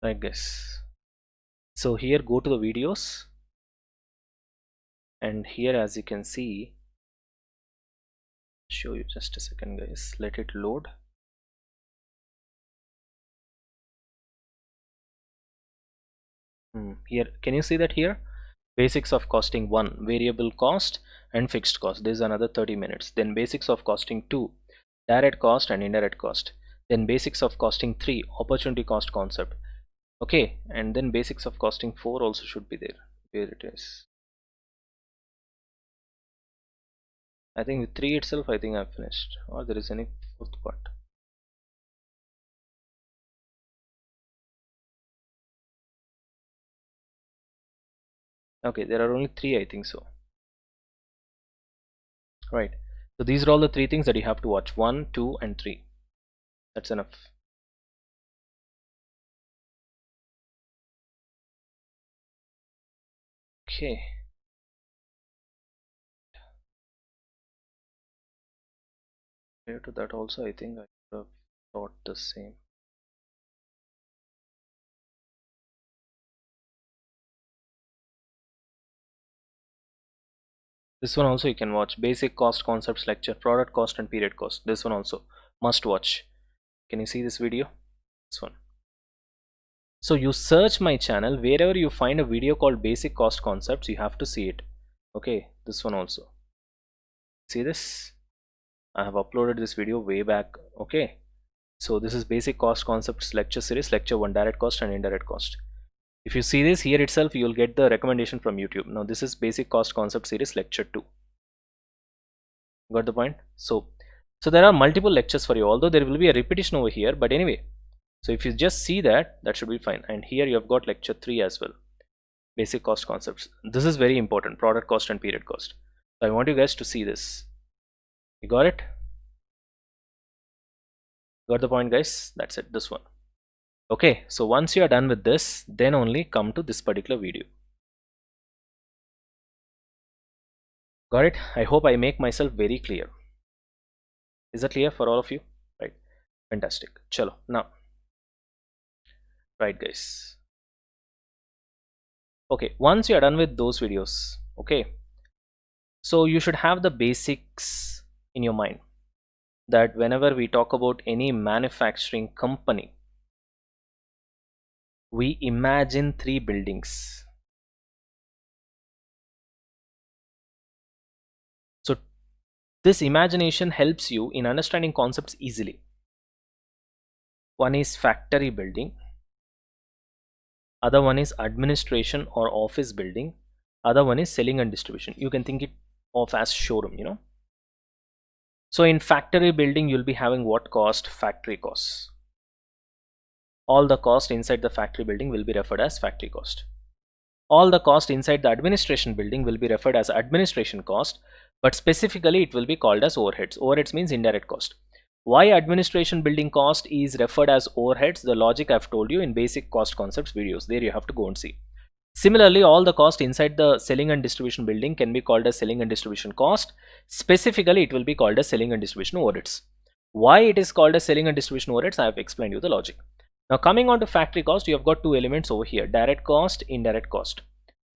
Right guys, so here go to the videos, and here as you can see, show you just a second guys, let it load. Here can you see that here basics of costing 1, variable cost and fixed cost, this is another 30 minutes. Then basics of costing 2, direct cost and indirect cost. Then basics of costing 3, opportunity cost concept. Okay, and then basics of costing 4 also should be there. Where it is, I think with 3 itself I think I've finished, or there is any fourth part. Okay, there are only 3 I think so. Right, so these are all the 3 things that you have to watch, 1, 2 and 3. That's enough. Okay, prior to that also I think I should have taught the same. This one also you can watch, basic cost concepts lecture, product cost and period cost. This one also must watch. Can you see this video? This one. So you search my channel, wherever you find a video called basic cost concepts, you have to see it. Okay, this one also. See this? I have uploaded this video way back. Okay, so this is basic cost concepts lecture series, lecture 1, direct cost and indirect cost. If you see this here itself, you will get the recommendation from YouTube. Now this is basic cost concept series lecture 2. Got the point? So there are multiple lectures for you, although there will be a repetition over here, but anyway, so if you just see that, that should be fine. And here you have got lecture 3 as well, basic cost concepts. This is very important, product cost and period cost. So I want you guys to see this. You got it? Got the point guys? That's it, this one. Okay, so once you are done with this, then only come to this particular video. Got it? I hope I make myself very clear. Is that clear for all of you? Right, fantastic. Chalo, now, right guys, okay, once you are done with those videos, okay, so you should have the basics in your mind that whenever we talk about any manufacturing company, we imagine 3 buildings. So this imagination helps you in understanding concepts easily. One is factory building, other one is administration or office building, other one is selling and distribution. You can think it of as showroom, you know. So in factory building, you'll be having what cost? Factory costs. All the cost inside the factory building will be referred as factory cost. All the cost inside the administration building will be referred as administration cost, but specifically it will be called as overheads. Overheads means indirect cost. Why administration building cost is referred as overheads? The logic I've told you in basic cost concepts videos. There you have to go and see. Similarly, all the cost inside the selling and distribution building can be called as selling and distribution cost. Specifically, it will be called as selling and distribution overheads. Why it is called as selling and distribution overheads, I have explained you the logic. Now coming on to factory cost, you have got 2 elements over here, direct cost, indirect cost.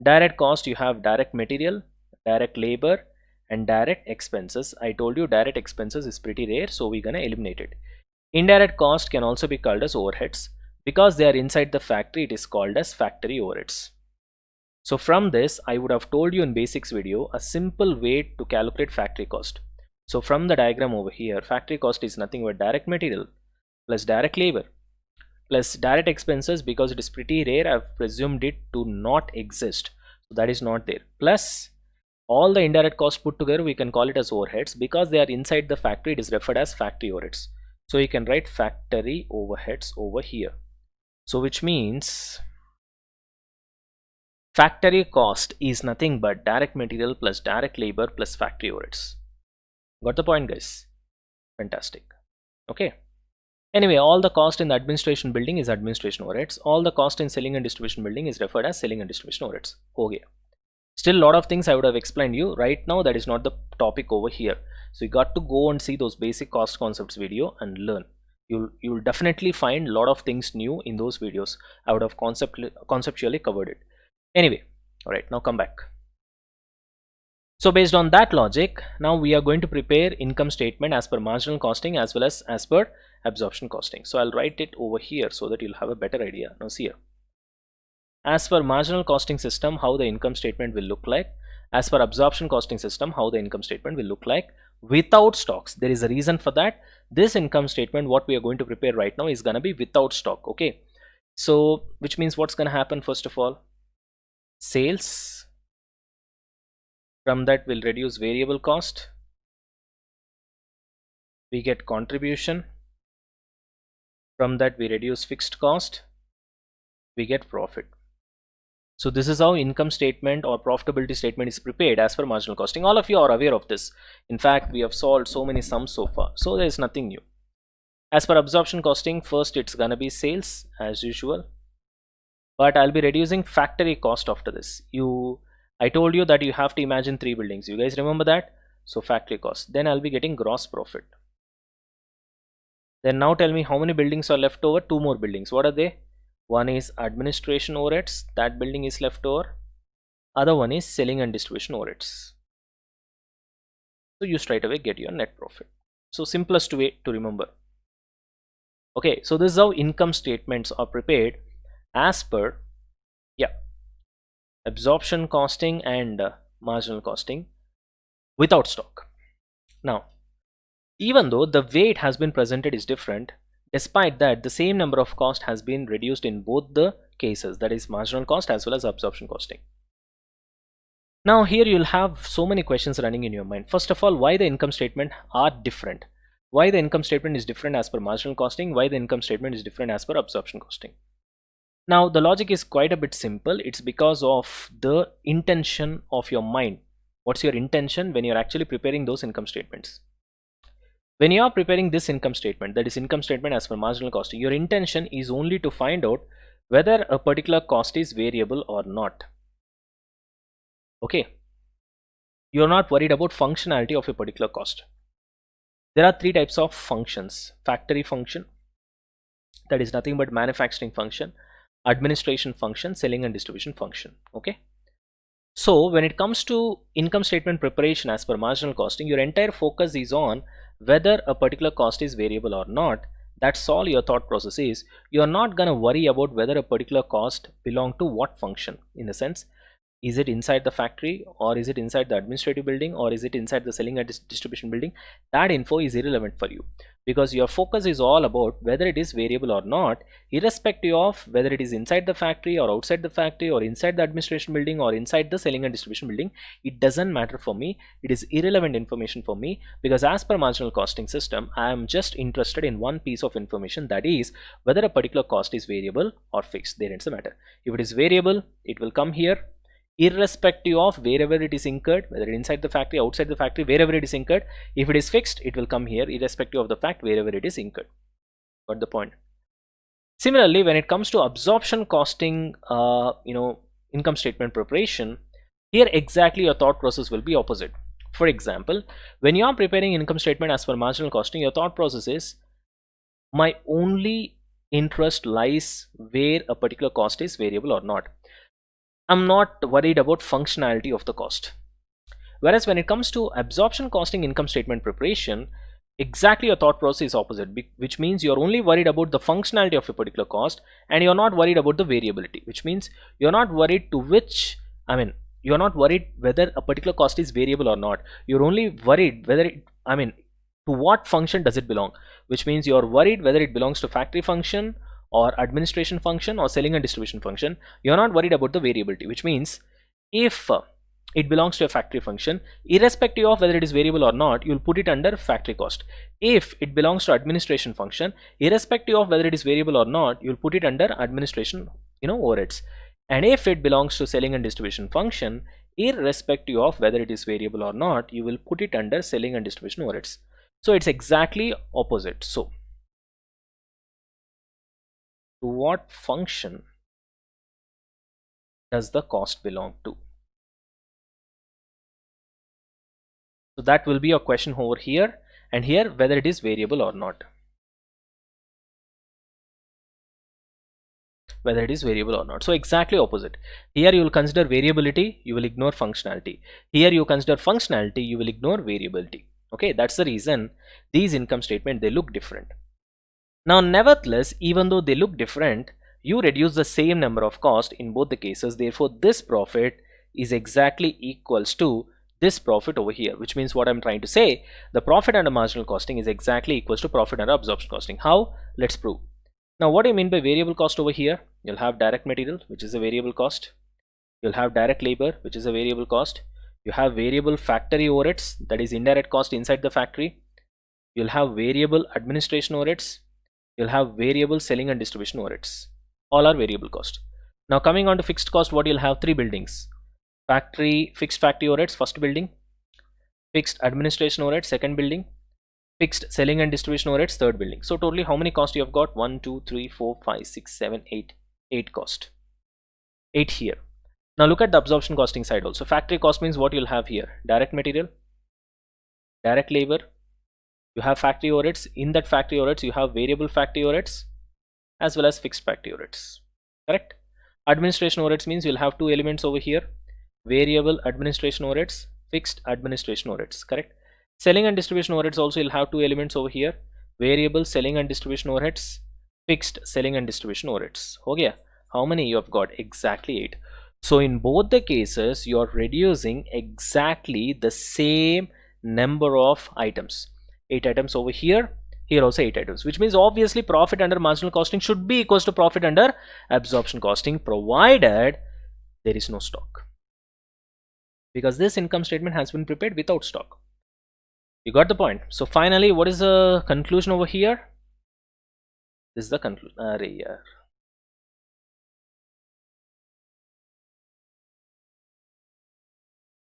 Direct cost, you have direct material, direct labor and direct expenses. I told you direct expenses is pretty rare, so we're gonna eliminate it. Indirect cost can also be called as overheads. Because they are inside the factory, it is called as factory overheads. So from this, I would have told you in basics video a simple way to calculate factory cost. So from the diagram over here, factory cost is nothing but direct material plus direct labor plus direct expenses. Because it is pretty rare, I've presumed it to not exist, so that is not there, plus all the indirect costs put together, we can call it as overheads. Because they are inside the factory, it is referred as factory overheads. So you can write factory overheads over here. So which means factory cost is nothing but direct material plus direct labor plus factory overheads. Got the point guys? Fantastic. Okay, anyway, all the cost in the administration building is administration overheads. All the cost in selling and distribution building is referred as selling and distribution overheads. Okay, still a lot of things I would have explained you. Right now that is not the topic over here, so you got to go and see those basic cost concepts video and learn. You'll definitely find a lot of things new in those videos. I would have conceptually covered it. Anyway, all right, now come back. So based on that logic, now we are going to prepare income statement as per marginal costing as well as per absorption costing. So I'll write it over here so that you'll have a better idea. Now see here. As per marginal costing system, how the income statement will look like. As per absorption costing system, how the income statement will look like without stocks. There is a reason for that. This income statement, what we are going to prepare right now, is going to be without stock. Okay. So which means what's going to happen? First of all, sales. From that we'll reduce variable cost. We get contribution. From that we reduce fixed cost. We get profit. So this is how income statement or profitability statement is prepared as per marginal costing. All of you are aware of this. In fact, we have solved so many sums so far. So there is nothing new. As per absorption costing, first it's gonna be sales as usual. But I'll be reducing factory cost after this. I told you that you have to imagine 3 buildings. You guys remember that? So factory cost. Then I'll be getting gross profit. Then now tell me how many buildings are left over? 2 more buildings. What are they? One is administration overheads. That building is left over. Other one is selling and distribution overheads. So you straight away get your net profit. So simplest way to remember. Okay, so this is how income statements are prepared as per absorption costing and marginal costing without stock. Now, even though the way it has been presented is different, despite that the same number of cost has been reduced in both the cases, that is marginal cost as well as absorption costing. Now here you'll have so many questions running in your mind. First of all, why the income statement are different? Why the income statement is different as per marginal costing? Why the income statement is different as per absorption costing? Now the logic is quite a bit simple. It's because of the intention of your mind. What's your intention when you're actually preparing those income statements? When you are preparing this income statement, that is income statement as per marginal costing, your intention is only to find out whether a particular cost is variable or not. Okay, you're not worried about functionality of a particular cost. There are 3 types of functions: factory function, that is nothing but manufacturing function; administration function; selling and distribution function. Okay, so when it comes to income statement preparation as per marginal costing, your entire focus is on whether a particular cost is variable or not. That's all your thought process is. You're not gonna worry about whether a particular cost belong to what function. In the sense, is it inside the factory, or is it inside the administrative building, or is it inside the selling and distribution building? That info is irrelevant for you, because your focus is all about whether it is variable or not, irrespective of whether it is inside the factory or outside the factory, or inside the administration building or inside the selling and distribution building. It doesn't matter for me. It is irrelevant information for me, because as per marginal costing system, I am just interested in one piece of information, that is whether a particular cost is variable or fixed. There ends the matter. If it is variable, it will come here, irrespective of wherever it is incurred, whether inside the factory, outside the factory, wherever it is incurred. If it is fixed, it will come here, irrespective of the fact wherever it is incurred. Got the point? Similarly, when it comes to absorption costing, income statement preparation, here exactly your thought process will be opposite. For example, when you are preparing income statement as per marginal costing, your thought process is, my only interest lies where a particular cost is variable or not. I'm not worried about functionality of the cost. Whereas when it comes to absorption costing income statement preparation, exactly your thought process is opposite, which means you're only worried about the functionality of a particular cost, and you're not worried about the variability, which means you're not worried you're not worried whether a particular cost is variable or not. You're only worried whether to what function does it belong, which means you're worried whether it belongs to factory function or administration function or selling and distribution function. You're not worried about the variability, which means if it belongs to a factory function, irrespective of whether it is variable or not, you'll put it under factory cost. If it belongs to administration function, irrespective of whether it is variable or not, you'll put it under administration overheads. And if it belongs to selling and distribution function, irrespective of whether it is variable or not, you will put it under selling and distribution overheads. So it's exactly opposite. So to what function does the cost belong to? So that will be a question over here, and here whether it is variable or not. whether it is variable or not. So exactly opposite. Here you will consider variability, you will ignore functionality. Here you consider functionality, you will ignore variability. Okay, that's the reason these income statement, they look different. Now nevertheless, even though they look different, you reduce the same number of cost in both the cases. Therefore this profit is exactly equals to this profit over here, which means what I'm trying to say, the profit under marginal costing is exactly equals to profit under absorption costing. How? Let's prove. Now what do you mean by variable cost over here? You'll have direct material, which is a variable cost. You'll have direct labor, which is a variable cost. You have variable factory overheads, that is indirect cost inside the factory. You'll have variable administration overheads. You'll have variable selling and distribution overheads. All are variable cost. Now coming on to fixed cost, what you'll have? Three buildings. Fixed factory overheads, first building. Fixed administration overheads, second building. Fixed selling and distribution overheads, third building. So totally how many costs you have got? 1, 2, 3, 4, 5, 6, 7, 8. 8 cost. 8 here. Now look at the absorption costing side also. Factory cost means what you'll have here? Direct material, direct labor. You have factory overheads. In that factory overheads, you have variable factory overheads as well as fixed factory overheads. Correct? Administration overheads means you'll have two elements over here: variable administration overheads, fixed administration overheads. Correct? Selling and distribution overheads also you'll have two elements over here: variable selling and distribution overheads, fixed selling and distribution overheads. Okay, how many you have got? Exactly 8. So in both the cases, you are reducing exactly the same number of items. 8 items over here, here also 8 items, which means obviously profit under marginal costing should be equals to profit under absorption costing, provided there is no stock, because this income statement has been prepared without stock. You got the point? So finally, what is the conclusion over here? This is the conclusion.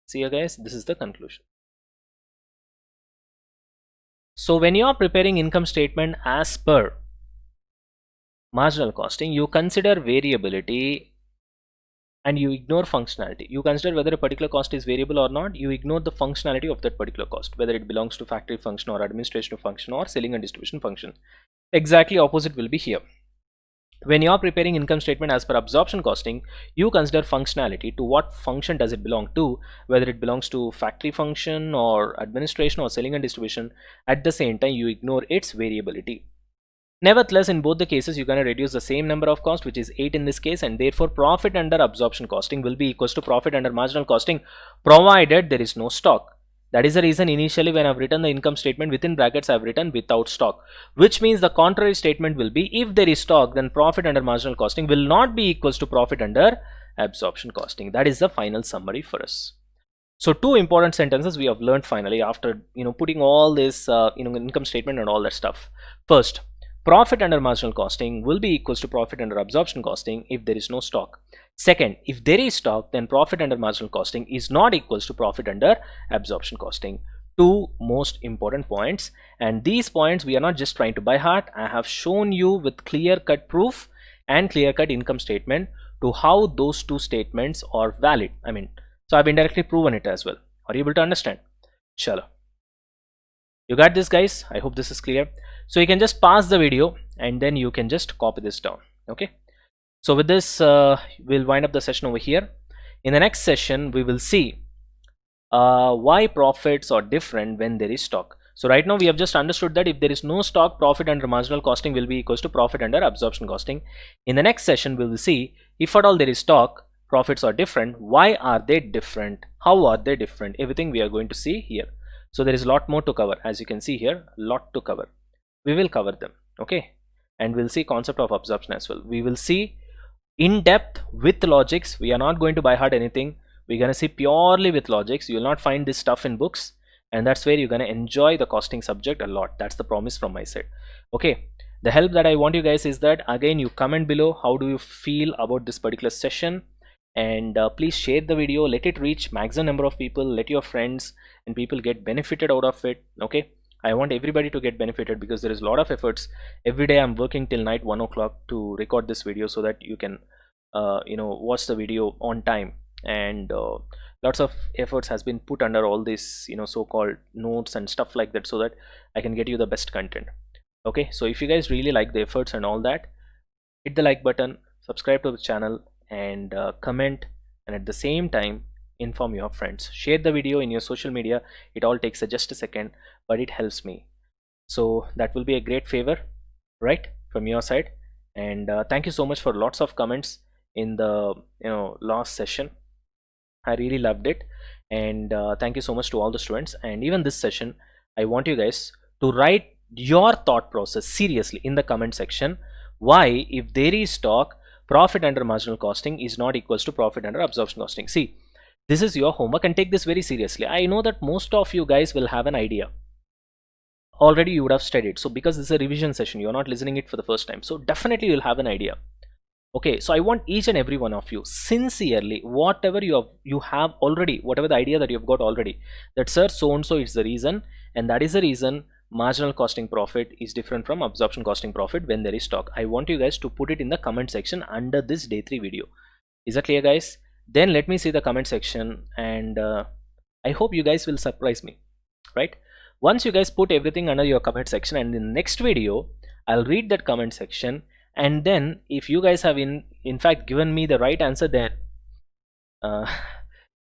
See you guys, this is the conclusion. So when you are preparing income statement as per marginal costing, you consider variability and you ignore functionality. You consider whether a particular cost is variable or not. You ignore the functionality of that particular cost, whether it belongs to factory function or administration function or selling and distribution function. Exactly opposite will be here. When you are preparing income statement as per absorption costing, you consider functionality. To what function does it belong to, whether it belongs to factory function or administration or selling and distribution. At the same time, you ignore its variability. Nevertheless, in both the cases, you're going to reduce the same number of cost, which is 8 in this case, and therefore profit under absorption costing will be equals to profit under marginal costing, provided there is no stock. That is the reason initially when I've written the income statement within brackets, I've written without stock, which means the contrary statement will be, if there is stock, then profit under marginal costing will not be equals to profit under absorption costing. That is the final summary for us. So two important sentences we have learned finally after putting all this income statement and all that stuff. First, profit under marginal costing will be equals to profit under absorption costing if there is no stock. Second, if there is stock, then profit under marginal costing is not equals to profit under absorption costing. Two most important points, and these points we are not just trying to by heart. I have shown you with clear-cut proof and clear-cut income statement to how those two statements are valid. So I've indirectly proven it as well. Are you able to understand? Chalo. You got this, guys? I hope this is clear. So you can just pause the video and then you can just copy this down. Okay. So with this, we'll wind up the session over here. In the next session, we will see why profits are different when there is stock. So right now we have just understood that if there is no stock, profit under marginal costing will be equals to profit under absorption costing. In the next session, we will see if at all there is stock, profits are different. Why are they different? How are they different? Everything we are going to see here. So there is a lot more to cover. As you can see here, a lot to cover. We will cover them. Okay. And we'll see concept of absorption as well. We will see in depth with logics. We are not going to by heart anything. We're going to see purely with logics. You will not find this stuff in books, and that's where you're going to enjoy the costing subject a lot. That's the promise from my side. Okay, the help that I want you guys is that again you comment below how do you feel about this particular session, and please share the video, let it reach maximum number of people, let your friends and people get benefited out of it. Okay, I want everybody to get benefited because there is a lot of efforts. Every day I'm working till night 1 o'clock to record this video so that you can watch the video on time, and lots of efforts has been put under all this so-called notes and stuff like that, so that I can get you the best content. Okay, so if you guys really like the efforts and all that, hit the like button, subscribe to the channel, and comment, and at the same time inform your friends. Share the video in your social media. It all takes just a second, but it helps me. So that will be a great favor, right, from your side. And thank you so much for lots of comments in the last session. I really loved it. And thank you so much to all the students. And even this session, I want you guys to write your thought process seriously in the comment section. Why, if there is stock, profit under marginal costing is not equals to profit under absorption costing? See, this is your homework, and take this very seriously. I know that most of you guys will have an idea already. You would have studied, so because this is a revision session, you're not listening it for the first time, so definitely you'll have an idea. Okay, so I want each and every one of you sincerely, whatever you have already, whatever the idea that you've got already, that sir, so and so is the reason, and that is the reason marginal costing profit is different from absorption costing profit when there is stock. I want you guys to put it in the comment section under this day 3 video. Is that clear, guys? Then let me see the comment section, and I hope you guys will surprise me, right? Once you guys put everything under your comment section, and in the next video I'll read that comment section, and then if you guys have in fact given me the right answer, then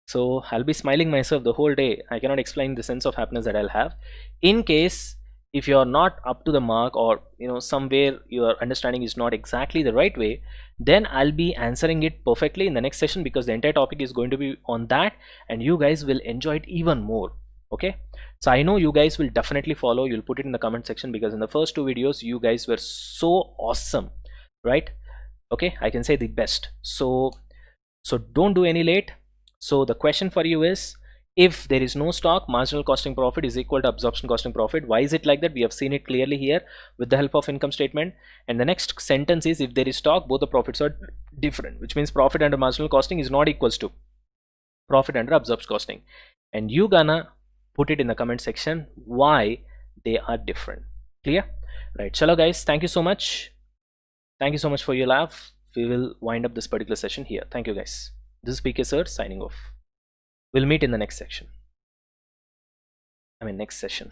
so I'll be smiling myself the whole day. I cannot explain the sense of happiness that I'll have. In case if you're not up to the mark, or somewhere your understanding is not exactly the right way, then I'll be answering it perfectly in the next session, because the entire topic is going to be on that, and you guys will enjoy it even more. Okay, so I know you guys will definitely follow. You'll put it in the comment section, because in the first 2 videos you guys were so awesome, right? Okay, I can say the best. So don't do any late. So the question for you is, if there is no stock, marginal costing profit is equal to absorption costing profit. Why is it like that? We have seen it clearly here with the help of income statement. And the next sentence is, if there is stock, both the profits are different, which means profit under marginal costing is not equals to profit under absorption costing. And you gonna put it in the comment section why they are different. Clear? Right, chalo guys, thank you so much. Thank you so much for your love. We will wind up this particular session here. Thank you guys. This is PK sir signing off. We'll meet in the next section. Next session.